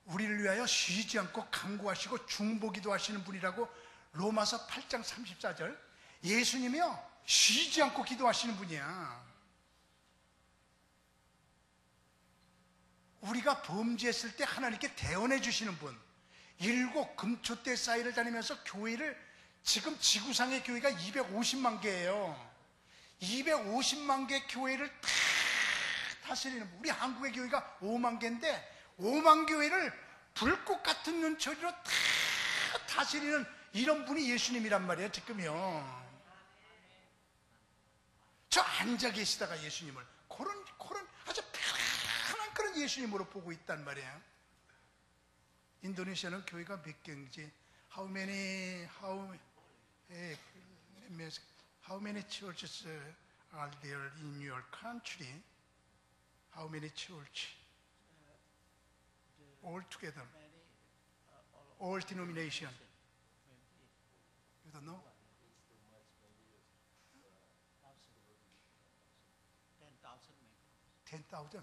우리를 위하여 쉬지 않고 간구하시고 중보기도 하시는 분이라고. 로마서 8장 34절. 예수님이요 쉬지 않고 기도하시는 분이야. 우리가 범죄했을 때 하나님께 대언해 주시는 분. 7 금초대 사이를 다니면서 교회를, 지금 지구상의 교회가 250만 개예요. 250만 개 교회를 다 다스리는 분. 우리 한국의 교회가 5만 개인데 5만 교회를 불꽃 같은 눈초리로 다 다스리는 이런 분이 예수님이란 말이에요. 지금요. 저 앉아 계시다가 예수님을 그런 아주 편안한 그런 예수님으로 보고 있단 말이에요. 인도네시아는 교회가 몇 개인지, how many churches are there in your country? How many churches? All together. All denomination. You don't know? 10,000?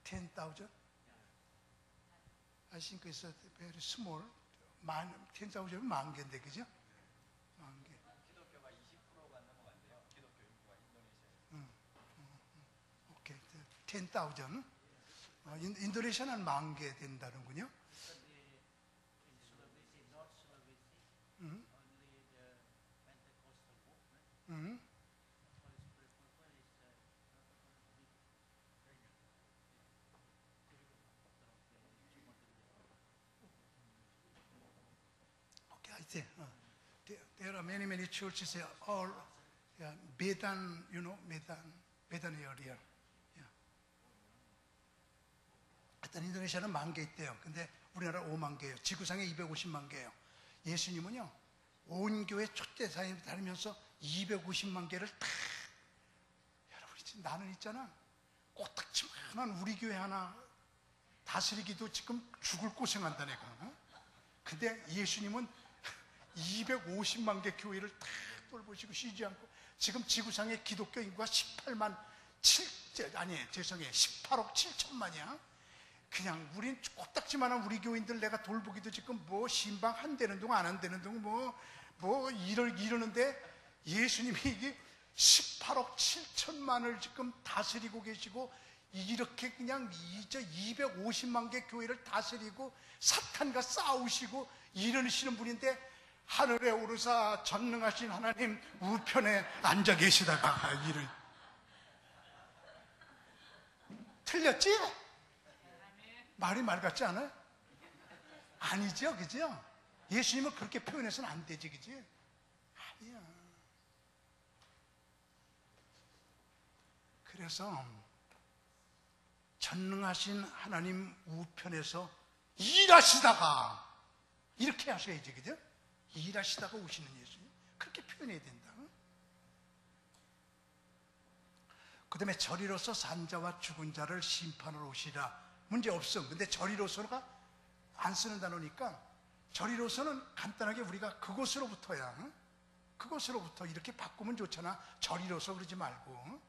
10,000? I think it's very small. 10,000은 10,000개인데, 그죠? 10,000개. 기독교가 20%가 넘어간대요. 기독교 인구가 인도네시아에. 오케이. 10,000. 인도네시아는 10,000개 된다는군요. Okay, I think there are many churches all Medan, Medan area. 하여튼 인도네시아는 10,000개 있대요. 근데 우리나라 5만 개예요. 지구상에 250만 개예요. 예수님은요, 온 교회 초대사에 다니면서 250만 개를 다, 여러분, 나는 있잖아, 코딱지만한 우리 교회 하나 다스리기도 지금 죽을 고생한다, 내가. 근데 예수님은 250만 개 교회를 다 돌보시고 쉬지 않고, 지금 지구상의 기독교 인구가 18억 7천만이야. 그냥 우린 코딱지만한 우리 교인들 내가 돌보기도 지금 뭐 신방 한 되는 동 안 한되는 동 이러는데 예수님이 이게 18억 7천만을 지금 다스리고 계시고, 이렇게 그냥 250만 개 교회를 다스리고 사탄과 싸우시고 이러시는 분인데, 하늘에 오르사 전능하신 하나님 우편에 앉아 계시다가 이를 틀렸지? 말이 말 같지 않아요? 아니죠, 그죠? 예수님은 그렇게 표현해서는 안 되지, 그지? 아니야. 그래서 전능하신 하나님 우편에서 일하시다가 이렇게 하셔야지, 그죠? 일하시다가 오시는 예수님, 그렇게 표현해야 된다. 그 다음에 저리로서 산자와 죽은 자를 심판하러 오시라. 문제 없어. 근데 저리로서가 안 쓰는 단어니까, 저리로서는 간단하게 우리가 그곳으로부터야. 그곳으로부터 이렇게 바꾸면 좋잖아. 저리로서 그러지 말고,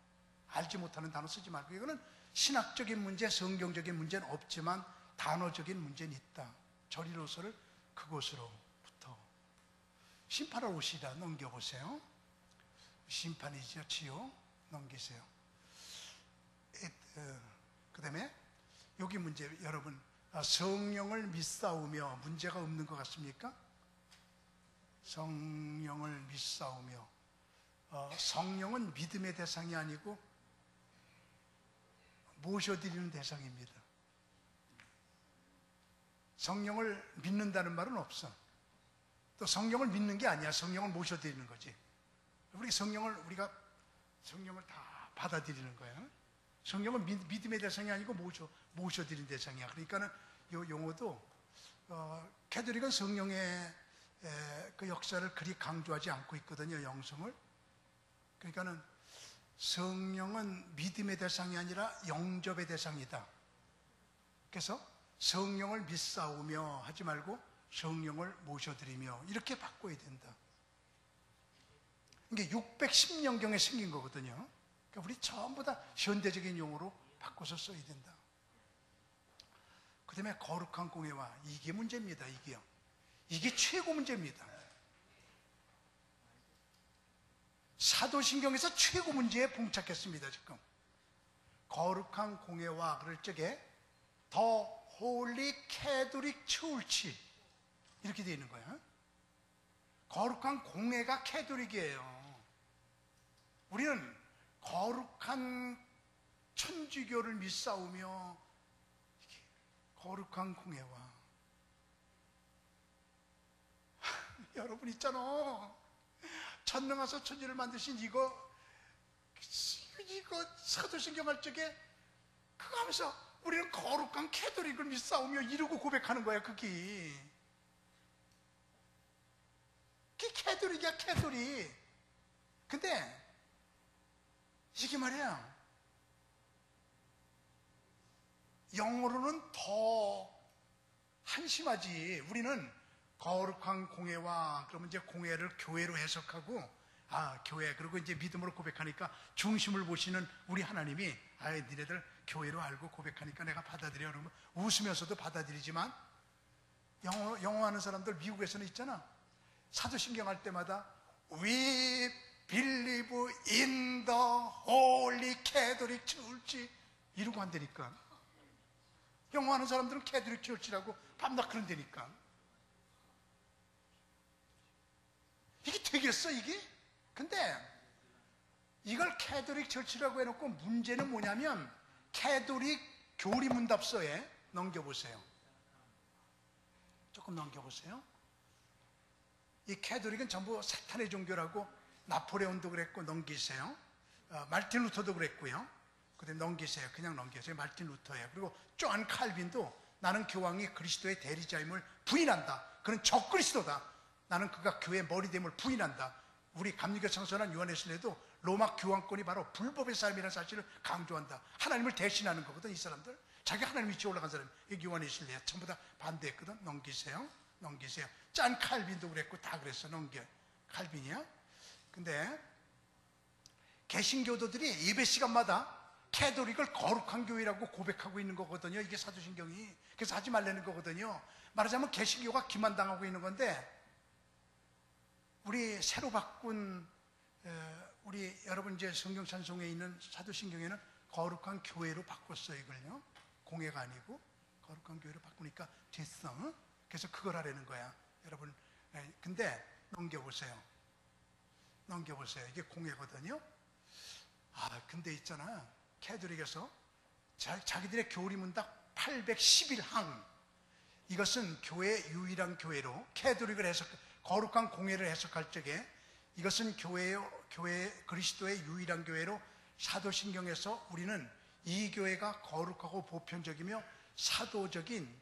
알지 못하는 단어 쓰지 말고. 이거는 신학적인 문제, 성경적인 문제는 없지만 단어적인 문제는 있다. 저리로서를 그곳으로부터 심판하러 오시라. 넘겨보세요. 심판이죠. 지옥. 넘기세요. 그 다음에 여기 문제, 여러분, 성령을 믿사오며 문제가 없는 것 같습니까? 성령을 믿사오며, 성령은 믿음의 대상이 아니고 모셔드리는 대상입니다. 성령을 믿는다는 말은 없어. 또 성령을 믿는 게 아니야. 성령을 모셔드리는 거지. 우리가 성령을 다 받아들이는 거야. 성령은 믿음의 대상이 아니고 모셔드리는 대상이야. 그러니까는 이 용어도 캐톨릭은 성령의 그 역사를 그리 강조하지 않고 있거든요. 영성을. 그러니까는 성령은 믿음의 대상이 아니라 영접의 대상이다. 그래서 성령을 믿사오며 하지 말고 성령을 모셔드리며 이렇게 바꿔야 된다. 이게 610년경에 생긴 거거든요. 그러니까 우리 전부 다 현대적인 용어로 바꿔서 써야 된다. 그 다음에 거룩한 공예와, 이게 문제입니다. 이게 최고 문제입니다. 사도신경에서 최고 문제에 봉착했습니다. 지금 거룩한 공예와 그럴 적에 더 홀리 캐톨릭 처치 이렇게 되어 있는 거야. 거룩한 공예가 캐톨릭이에요. 우리는 거룩한 천주교를 믿사오며 거룩한 공예와 여러분 있잖아. 전능하사 천지를 만드신 이거 사도신경 할 적에 그거 하면서 우리는 거룩한 캐톨릭을 믿사오며 이러고 고백하는 거야. 그게 캐톨릭이야. 캐톨릭. 근데 이게 말이야, 영어로는 더 한심하지. 우리는 거룩한 공예와 그러면 이제 공예를 교회로 해석하고, 교회, 그리고 이제 믿음으로 고백하니까 중심을 보시는 우리 하나님이 니네들 교회로 알고 고백하니까 내가 받아들여. 그러면 웃으면서도 받아들이지만, 영어 하는 사람들 미국에서는 있잖아. 사도신경 할 때마다 We believe in the Holy Catholic Church 이러고 한다니까. 영어 하는 사람들은 캐톨릭 처치라고 밤낮 그런다니까. 이게 되겠어 이게? 근데 이걸 캐톨릭 처치라고 해놓고 문제는 뭐냐면 캐톨릭 교리문답서에 넘겨보세요. 조금 넘겨보세요. 이 캐톨릭은 전부 사탄의 종교라고 나폴레온도 그랬고 넘기세요. 말틴 루터도 그랬고요. 그다음에 넘기세요. 그냥 넘기세요. 말틴 루터예요. 그리고 존 칼빈도 나는 교황이 그리스도의 대리자임을 부인한다. 그는 적그리스도다. 나는 그가 교회의 머리됨을 부인한다. 우리 감리교 창설한 요한의 신뢰도 로마 교황권이 바로 불법의 삶이라는 사실을 강조한다. 하나님을 대신하는 거거든. 이 사람들 자기 하나님 위치에 올라간 사람, 이 요한의 신뢰야. 전부 다 반대했거든. 넘기세요. 짠 칼빈도 그랬고 다 그랬어. 넘겨. 칼빈이야. 근데 개신교도들이 예배 시간마다 캐톨릭을 거룩한 교회라고 고백하고 있는 거거든요. 이게 사도신경이. 그래서 하지 말라는 거거든요. 말하자면 개신교가 기만당하고 있는 건데, 우리 새로 바꾼 우리 여러분 이제 성경 찬송에 있는 사도신경에는 거룩한 교회로 바꿨어요. 이걸요. 공예가 아니고 거룩한 교회로 바꾸니까 됐어. 그래서 그걸 하라는 거야. 여러분. 근데 넘겨보세요. 이게 공예거든요. 근데 있잖아. 캐톨릭에서 자기들의 교리문답 811항, 이것은 교회의 유일한 교회로 캐톨릭을 거룩한 공예를 해석할 적에 이것은 교회 그리스도의 유일한 교회로 사도신경에서 우리는 이 교회가 거룩하고 보편적이며 사도적인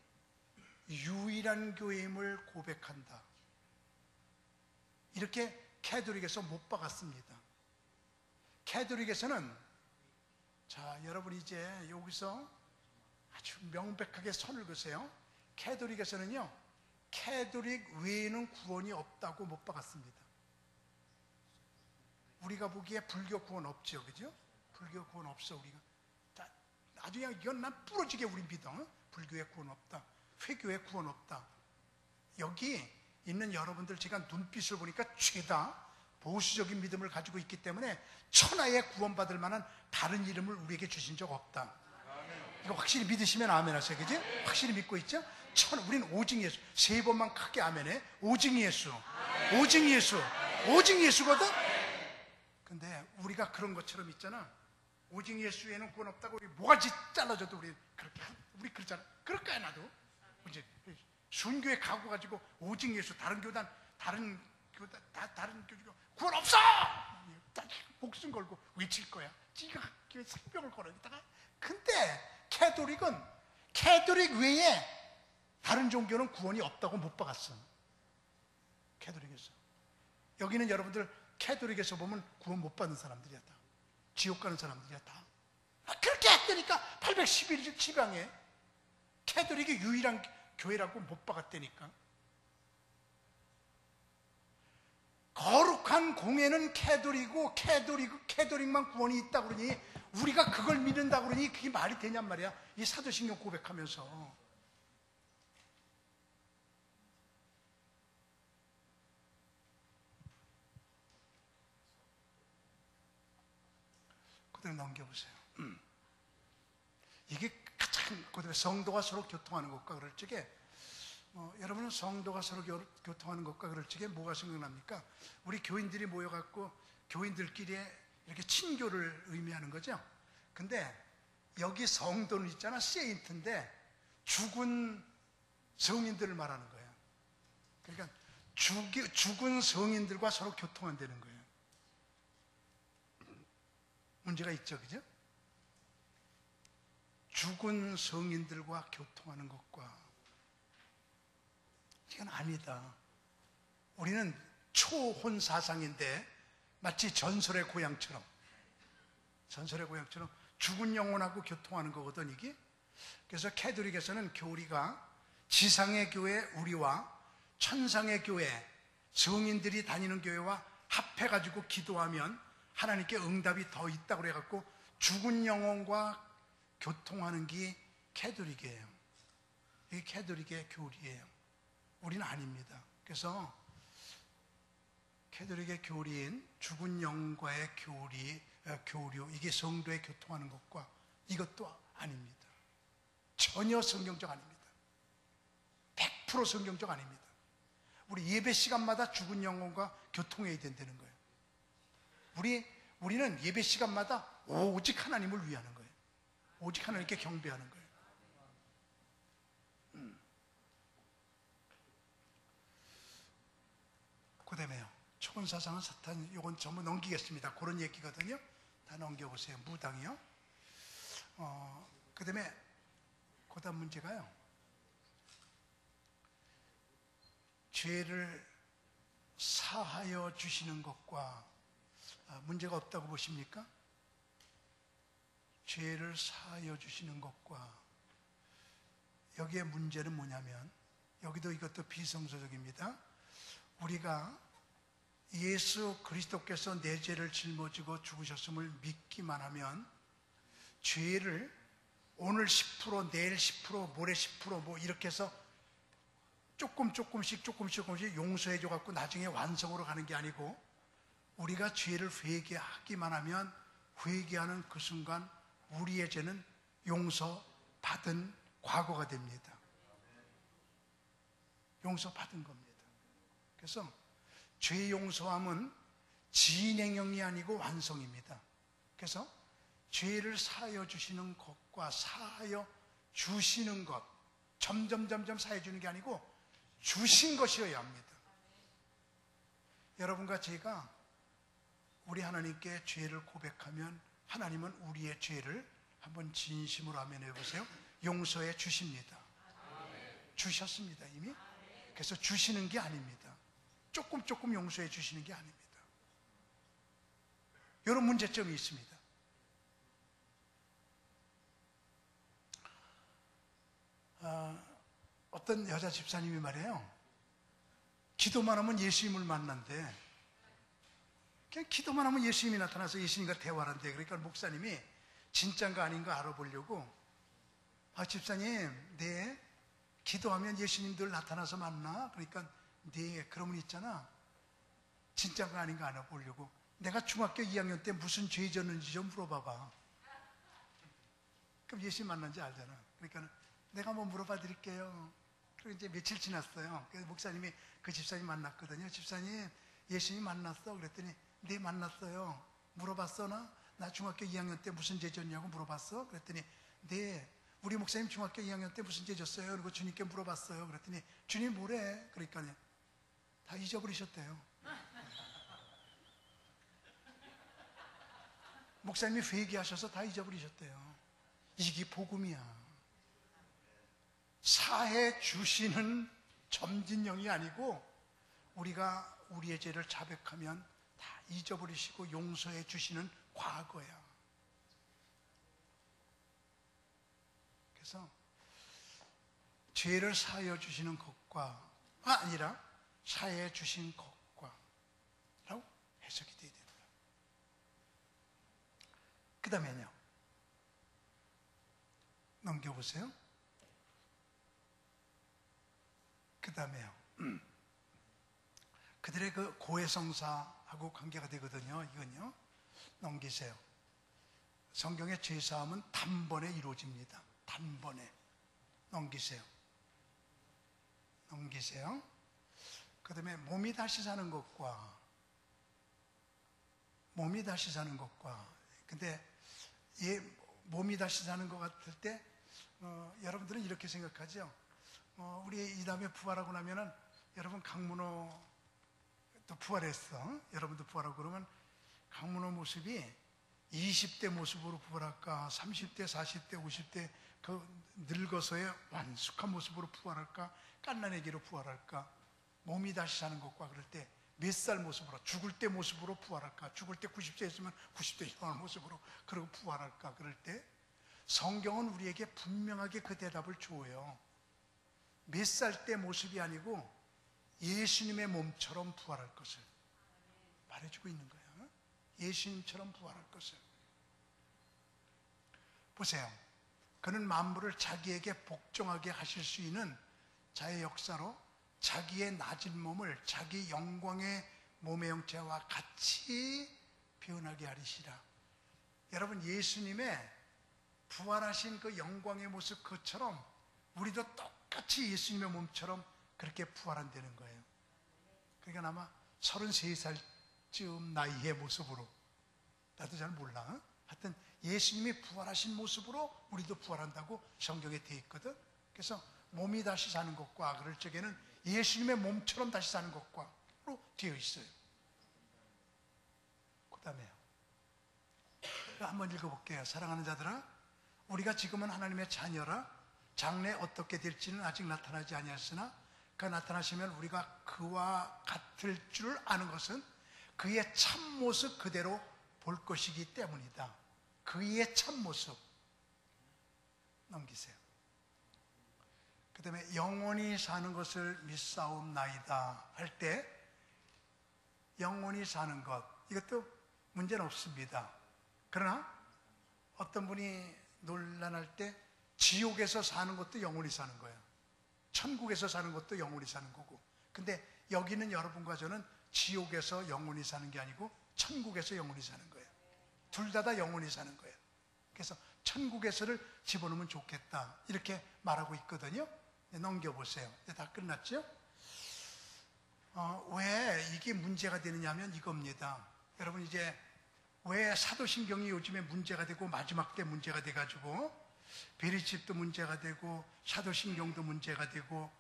유일한 교회임을 고백한다. 이렇게 캐톨릭에서 못 박았습니다. 캐톨릭에서는, 자, 여러분 이제 여기서 아주 명백하게 선을 그으세요. 캐톨릭에서는요, 캐톨릭 외에는 구원이 없다고 못 박았습니다. 우리가 보기에 불교 구원 없죠, 그죠? 불교 구원 없어. 우리가 아주 그냥 이건 난 부러지게 우리 믿어. 불교에 구원 없다, 회교에 구원 없다. 여기 있는 여러분들 제가 눈빛을 보니까 죄다 보수적인 믿음을 가지고 있기 때문에 천하에 구원받을 만한 다른 이름을 우리에게 주신 적 없다. 이거 확실히 믿으시면 아멘 하세요. 그지? 확실히 믿고 있죠? 우린 오직 예수. 3번만 크게 아멘해. 오직 예수. 오직 예수. 오직 예수거든? 근데 우리가 그런 것처럼 있잖아. 오직 예수에는 구원 없다고 우리 뭐가지 잘라줘도 우리 그렇잖아. 그럴까요, 나도? 이제 순교에 가고 가지고 오직 예수, 다른 교단 구원 없어! 목숨 걸고 외칠 거야. 지가 생명을 걸어다가. 근데 캐톨릭 외에 다른 종교는 구원이 없다고 못 박았어. 캐톨릭에서. 여기는 여러분들 캐톨릭에서 보면 구원 못 받는 사람들이야 다. 지옥 가는 사람들이야 다. 그렇게 했다니까 811일 지방에 캐톨릭이 유일한 교회라고 못 박았다니까. 거룩한 공예는 캐톨릭만 구원이 있다 그러니 우리가 그걸 믿는다 그러니 그게 말이 되냔 말이야. 이 사도신경 고백하면서. 그대로 넘겨보세요. 이게 가장 그다음에 성도가 서로 교통하는 것과 그럴 적에 여러분은 성도가 서로 교통하는 것과 그럴 적에 뭐가 생각납니까? 우리 교인들이 모여갖고 교인들끼리 이렇게 친교를 의미하는 거죠. 근데 여기 성도는 있잖아, 세인트인데 죽은 성인들을 말하는 거예요. 그러니까 죽은 성인들과 서로 교통한다는 거예요. 문제가 있죠, 그죠? 죽은 성인들과 교통하는 것과 이건 아니다. 우리는 초혼 사상인데 마치 전설의 고향처럼 죽은 영혼하고 교통하는 거거든 이게. 그래서 캐톨릭에서는 교리가 지상의 교회 우리와 천상의 교회 성인들이 다니는 교회와 합해가지고 기도하면 하나님께 응답이 더 있다고 그래갖고 죽은 영혼과 교통하는 게 캐톨릭이에요. 이게 캐톨릭의 교리예요. 우리는 아닙니다. 그래서 캐톨릭의 교리인 죽은 영과의 교류, 이게 성도의 교통하는 것과 이것도 아닙니다. 전혀 성경적 아닙니다. 100% 성경적 아닙니다. 우리 예배 시간마다 죽은 영혼과 교통해야 된다는 거예요. 우리는 예배 시간마다 오직 하나님을 위하는 거예요. 오직 하나님께 경배하는 거예요. 그 다음에요. 초혼사상은 사탄, 이건 전부 넘기겠습니다. 그런 얘기거든요. 다 넘겨보세요. 무당이요. 그 다음에 그 다음 문제가요. 죄를 사하여 주시는 것과 문제가 없다고 보십니까? 죄를 사하여 주시는 것과 여기에 문제는 뭐냐면 여기도 이것도 비성서적입니다. 우리가 예수 그리스도께서 내 죄를 짊어지고 죽으셨음을 믿기만 하면 죄를 오늘 10%, 내일 10%, 모레 10% 뭐 이렇게 해서 조금씩 용서해 줘 갖고 나중에 완성으로 가는 게 아니고 우리가 죄를 회개하기만 하면 회개하는 그 순간 우리의 죄는 용서받은 과거가 됩니다. 용서받은 겁니다. 그래서 죄 용서함은 진행형이 아니고 완성입니다. 그래서 죄를 사하여 주시는 것과 사하여 주시는 것, 점점 사하여 주는 게 아니고 주신 것이어야 합니다. 여러분과 제가 우리 하나님께 죄를 고백하면 하나님은 우리의 죄를 한번 진심으로 아멘해 보세요. 용서해 주십니다. 주셨습니다 이미. 그래서 주시는 게 아닙니다. 조금 용서해 주시는 게 아닙니다. 이런 문제점이 있습니다. 어떤 여자 집사님이 말해요. 기도만 하면 예수님을 만난대. 그냥 기도만 하면 예수님이 나타나서 예수님과 대화를 한대. 그러니까 목사님이 진짜인가 아닌가 알아보려고 집사님, 네, 기도하면 예수님 늘 나타나서 만나? 그러니까 네, 그러면 있잖아, 진짜가 아닌가 알아보려고. 내가 중학교 2학년 때 무슨 죄 졌는지 좀 물어봐봐. 그럼 예수님 만난지 알잖아. 그러니까 내가 한번 물어봐 드릴게요. 그리고 이제 며칠 지났어요. 그래서 목사님이 그 집사님 만났거든요. 집사님, 예수님 만났어? 그랬더니 네, 만났어요. 물어봤어? 나 중학교 2학년 때 무슨 죄 졌냐고 물어봤어? 그랬더니 네, 우리 목사님 중학교 2학년 때 무슨 죄 졌어요? 그리고 주님께 물어봤어요. 그랬더니 주님 뭐래? 그러니까 다 잊어버리셨대요. 목사님이 회개하셔서 다 잊어버리셨대요. 이게 복음이야. 사해 주시는 점진령이 아니고 우리가 우리의 죄를 자백하면 다 잊어버리시고 용서해 주시는 과거야. 그래서 죄를 사하여 주시는 것과 아니라 사해 주신 것과 라고 해석이 돼야 됩니다. 그 다음에요, 넘겨보세요. 그 다음에요, 그들의 그 고해성사하고 관계가 되거든요. 이건요, 넘기세요. 성경의 죄사함은 단번에 이루어집니다. 단번에. 넘기세요. 넘기세요. 그 다음에 몸이 다시 사는 것과, 몸이 다시 사는 것과, 근데 이 몸이 다시 사는 것 같을 때 여러분들은 이렇게 생각하죠. 우리 이 다음에 부활하고 나면은, 여러분 강문호 또 부활했어. 여러분도 부활하고 그러면 강문호 모습이 20대 모습으로 부활할까, 30대, 40대, 50대 그 늙어서의 완숙한 모습으로 부활할까, 갓난아기로 부활할까, 몸이 다시 사는 것과 그럴 때 몇 살 모습으로, 죽을 때 모습으로 부활할까, 죽을 때 90세였으면 90대 형 모습으로 그러고 부활할까, 그럴 때 성경은 우리에게 분명하게 그 대답을 줘요. 몇 살 때 모습이 아니고 예수님의 몸처럼 부활할 것을 말해주고 있는 거예요. 예수님처럼 부활할 것을. 보세요. 그는 만물을 자기에게 복종하게 하실 수 있는 자의 역사로 자기의 낮은 몸을 자기 영광의 몸의 형체와 같이 변하게 하리시라. 여러분, 예수님의 부활하신 그 영광의 모습 그처럼 우리도 똑같이 예수님의 몸처럼 그렇게 부활한다는 거예요. 그러니까 아마 33살쯤 나이의 모습으로, 나도 잘 몰라. 하여튼 예수님이 부활하신 모습으로 우리도 부활한다고 성경에 되어 있거든. 그래서 몸이 다시 사는 것과 그럴 적에는 예수님의 몸처럼 다시 사는 것과로 되어 있어요. 그 다음에요, 한번 읽어볼게요. 사랑하는 자들아, 우리가 지금은 하나님의 자녀라. 장래 어떻게 될지는 아직 나타나지 아니하였으나 그가 나타나시면 우리가 그와 같을 줄 아는 것은 그의 참모습 그대로 볼 것이기 때문이다. 그의 참모습. 넘기세요. 그 다음에 영원히 사는 것을 믿사옵나이다 할 때, 영원히 사는 것, 이것도 문제는 없습니다. 그러나 어떤 분이 논란할 때 지옥에서 사는 것도 영원히 사는 거예요. 천국에서 사는 것도 영원히 사는 거고. 근데 여기는 여러분과 저는 지옥에서 영원히 사는 게 아니고 천국에서 영원히 사는 거예요. 둘 다 영원히 사는 거예요. 그래서 천국에서를 집어넣으면 좋겠다, 이렇게 말하고 있거든요. 넘겨보세요. 다 끝났죠? 왜 이게 문제가 되느냐 하면 이겁니다. 여러분, 이제 왜 사도신경이 요즘에 문제가 되고 마지막 때 문제가 돼가지고 베리칩도 문제가 되고 사도신경도 문제가 되고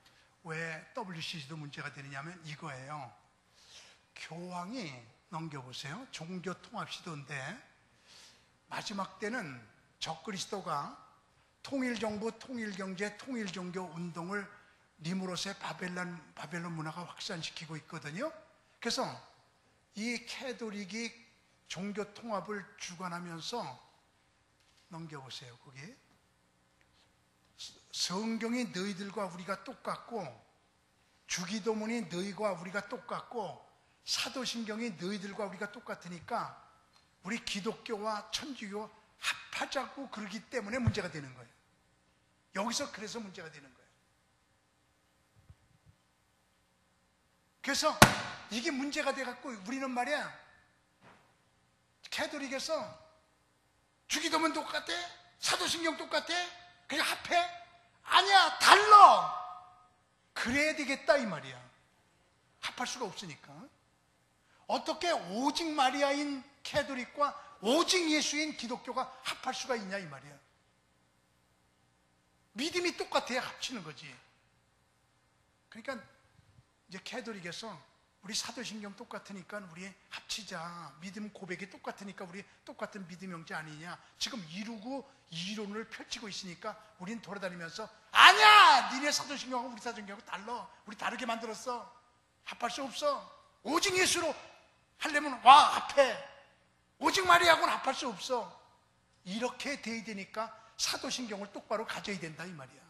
왜 WCC도 문제가 되느냐 하면 이거예요. 교황이, 넘겨보세요, 종교통합시도인데 마지막 때는 적그리스도가 통일정부, 통일경제, 통일종교 운동을 니무롯의 바벨론 문화가 확산시키고 있거든요. 그래서 이 캐톨릭이 종교통합을 주관하면서, 넘겨보세요, 거기 성경이 너희들과 우리가 똑같고, 주기도문이 너희와 우리가 똑같고, 사도신경이 너희들과 우리가 똑같으니까 우리 기독교와 천주교 합하자고 그러기 때문에 문제가 되는 거예요. 여기서 그래서 문제가 되는 거예요. 그래서 이게 문제가 돼갖고 우리는 말이야, 캐톨릭에서 주기도문 똑같아? 사도신경 똑같아? 그냥 합해? 아니야, 달라. 그래야 되겠다 이 말이야. 합할 수가 없으니까. 어떻게 오직 마리아인 캐톨릭과 오직 예수인 기독교가 합할 수가 있냐 이 말이야. 믿음이 똑같아야 합치는 거지. 그러니까 이제 캐톨릭에서 우리 사도신경 똑같으니까 우리 합치자. 믿음 고백이 똑같으니까 우리 똑같은 믿음 형제 아니냐. 지금 이루고 이론을 펼치고 있으니까 우린 돌아다니면서 아니야! 니네 사도신경하고 우리 사도신경하고 달라. 우리 다르게 만들었어. 합할 수 없어. 오직 예수로 하려면 와 합해. 오직 마리아하고는 합할 수 없어. 이렇게 돼야 되니까 사도신경을 똑바로 가져야 된다 이 말이야.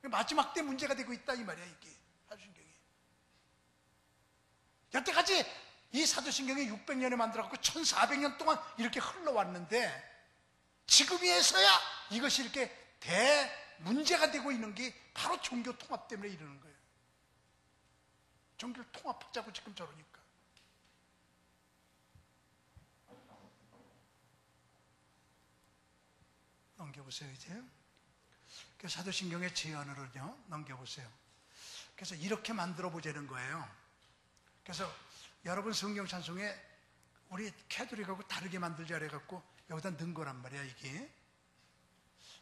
마지막 때 문제가 되고 있다 이 말이야 이게 사도신경이. 여태까지 이 사도신경이 600년에 만들어갖고 1400년 동안 이렇게 흘러왔는데 지금에서야 이것이 이렇게 대문제가 되고 있는 게 바로 종교 통합 때문에 이러는 거예요. 종교를 통합하자고 지금 저러니까. 넘겨보세요 이제. 그래서 사도신경의 제안으로요 넘겨보세요. 그래서 이렇게 만들어 보자는 거예요. 그래서 여러분 성경 찬송에 우리 캐톨릭하고 다르게 만들자 그래갖고 여기다 넣은 거란 말이야 이게.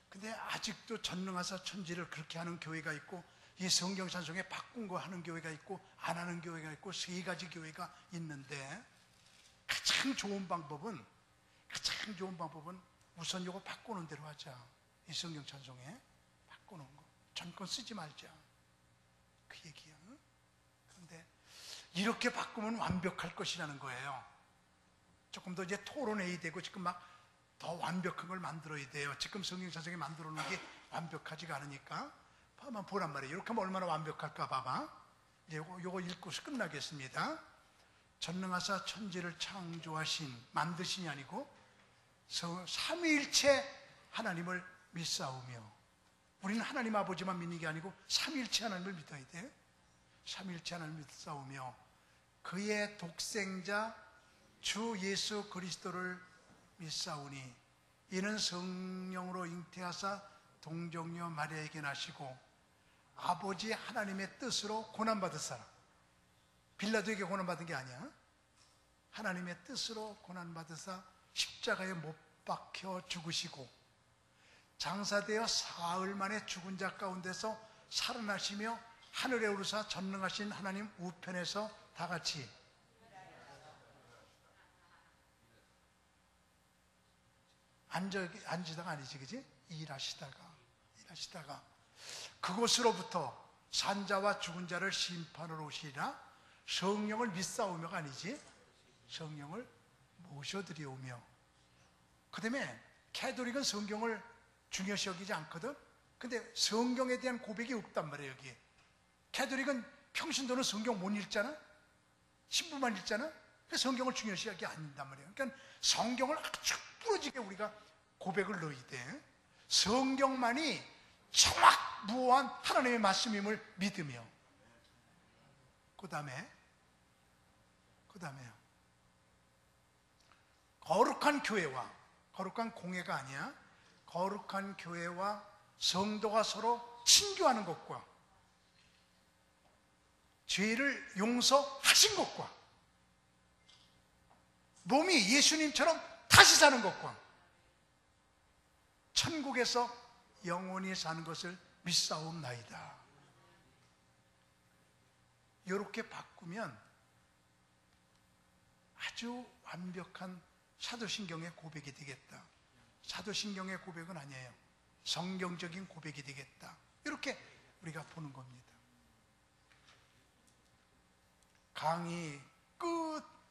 근데 아직도 전능하사 천지를 그렇게 하는 교회가 있고 이 성경 찬송에 바꾼 거 하는 교회가 있고 안 하는 교회가 있고 세 가지 교회가 있는데 가장 좋은 방법은 우선 요거 바꾸는 대로 하자. 이 성경 찬송에 바꾸는 거. 전권 쓰지 말자. 그 얘기야. 그런데 이렇게 바꾸면 완벽할 것이라는 거예요. 조금 더 이제 토론해야 되고 지금 막 더 완벽한 걸 만들어야 돼요. 지금 성경 찬송에 만들어 놓은 게 완벽하지가 않으니까. 한번 보란 말이에요. 이렇게 하면 얼마나 완벽할까 봐봐. 이제 요거 읽고서 끝나겠습니다. 전능하사 천지를 창조하신, 만드신이 아니고 삼위일체 하나님을 믿사오며, 우리는 하나님 아버지만 믿는 게 아니고 삼위일체 하나님을 믿어야 돼. 삼위일체 하나님을 믿사오며 그의 독생자 주 예수 그리스도를 믿사오니 이는 성령으로 잉태하사 동정녀 마리아에게 나시고 아버지 하나님의 뜻으로 고난받으사, 빌라도에게 고난받은 게 아니야. 하나님의 뜻으로 고난받으사 십자가에 못 박혀 죽으시고 장사되어 사흘 만에 죽은 자 가운데서 살아나시며 하늘에 오르사 전능하신 하나님 우편에서 다같이 앉으다가 아니지, 그지? 일하시다가 그곳으로부터 산자와 죽은 자를 심판으로 오시리라. 성령을 믿사오며가 아니지, 성령을 모셔드리오며. 그 다음에 캐톨릭은 성경을 중요시 여기지 않거든. 근데 성경에 대한 고백이 없단 말이에요 여기. 캐톨릭은 평신도는 성경 못 읽잖아. 신부만 읽잖아. 그래서 성경을 중요시 여기지 않는단 말이에요. 그러니까 성경을 아주 부러지게 우리가 고백을 넣어야 돼. 성경만이 정확무한 하나님의 말씀임을 믿으며, 그 다음에요, 거룩한 교회와, 거룩한 공회가 아니야, 거룩한 교회와 성도가 서로 친교하는 것과 죄를 용서하신 것과 몸이 예수님처럼 다시 사는 것과 천국에서 영원히 사는 것을 믿사옵나이다. 이렇게 바꾸면 아주 완벽한 사도신경의 고백이 되겠다. 사도신경의 고백은 아니에요. 성경적인 고백이 되겠다. 이렇게 우리가 보는 겁니다. 강의 끝.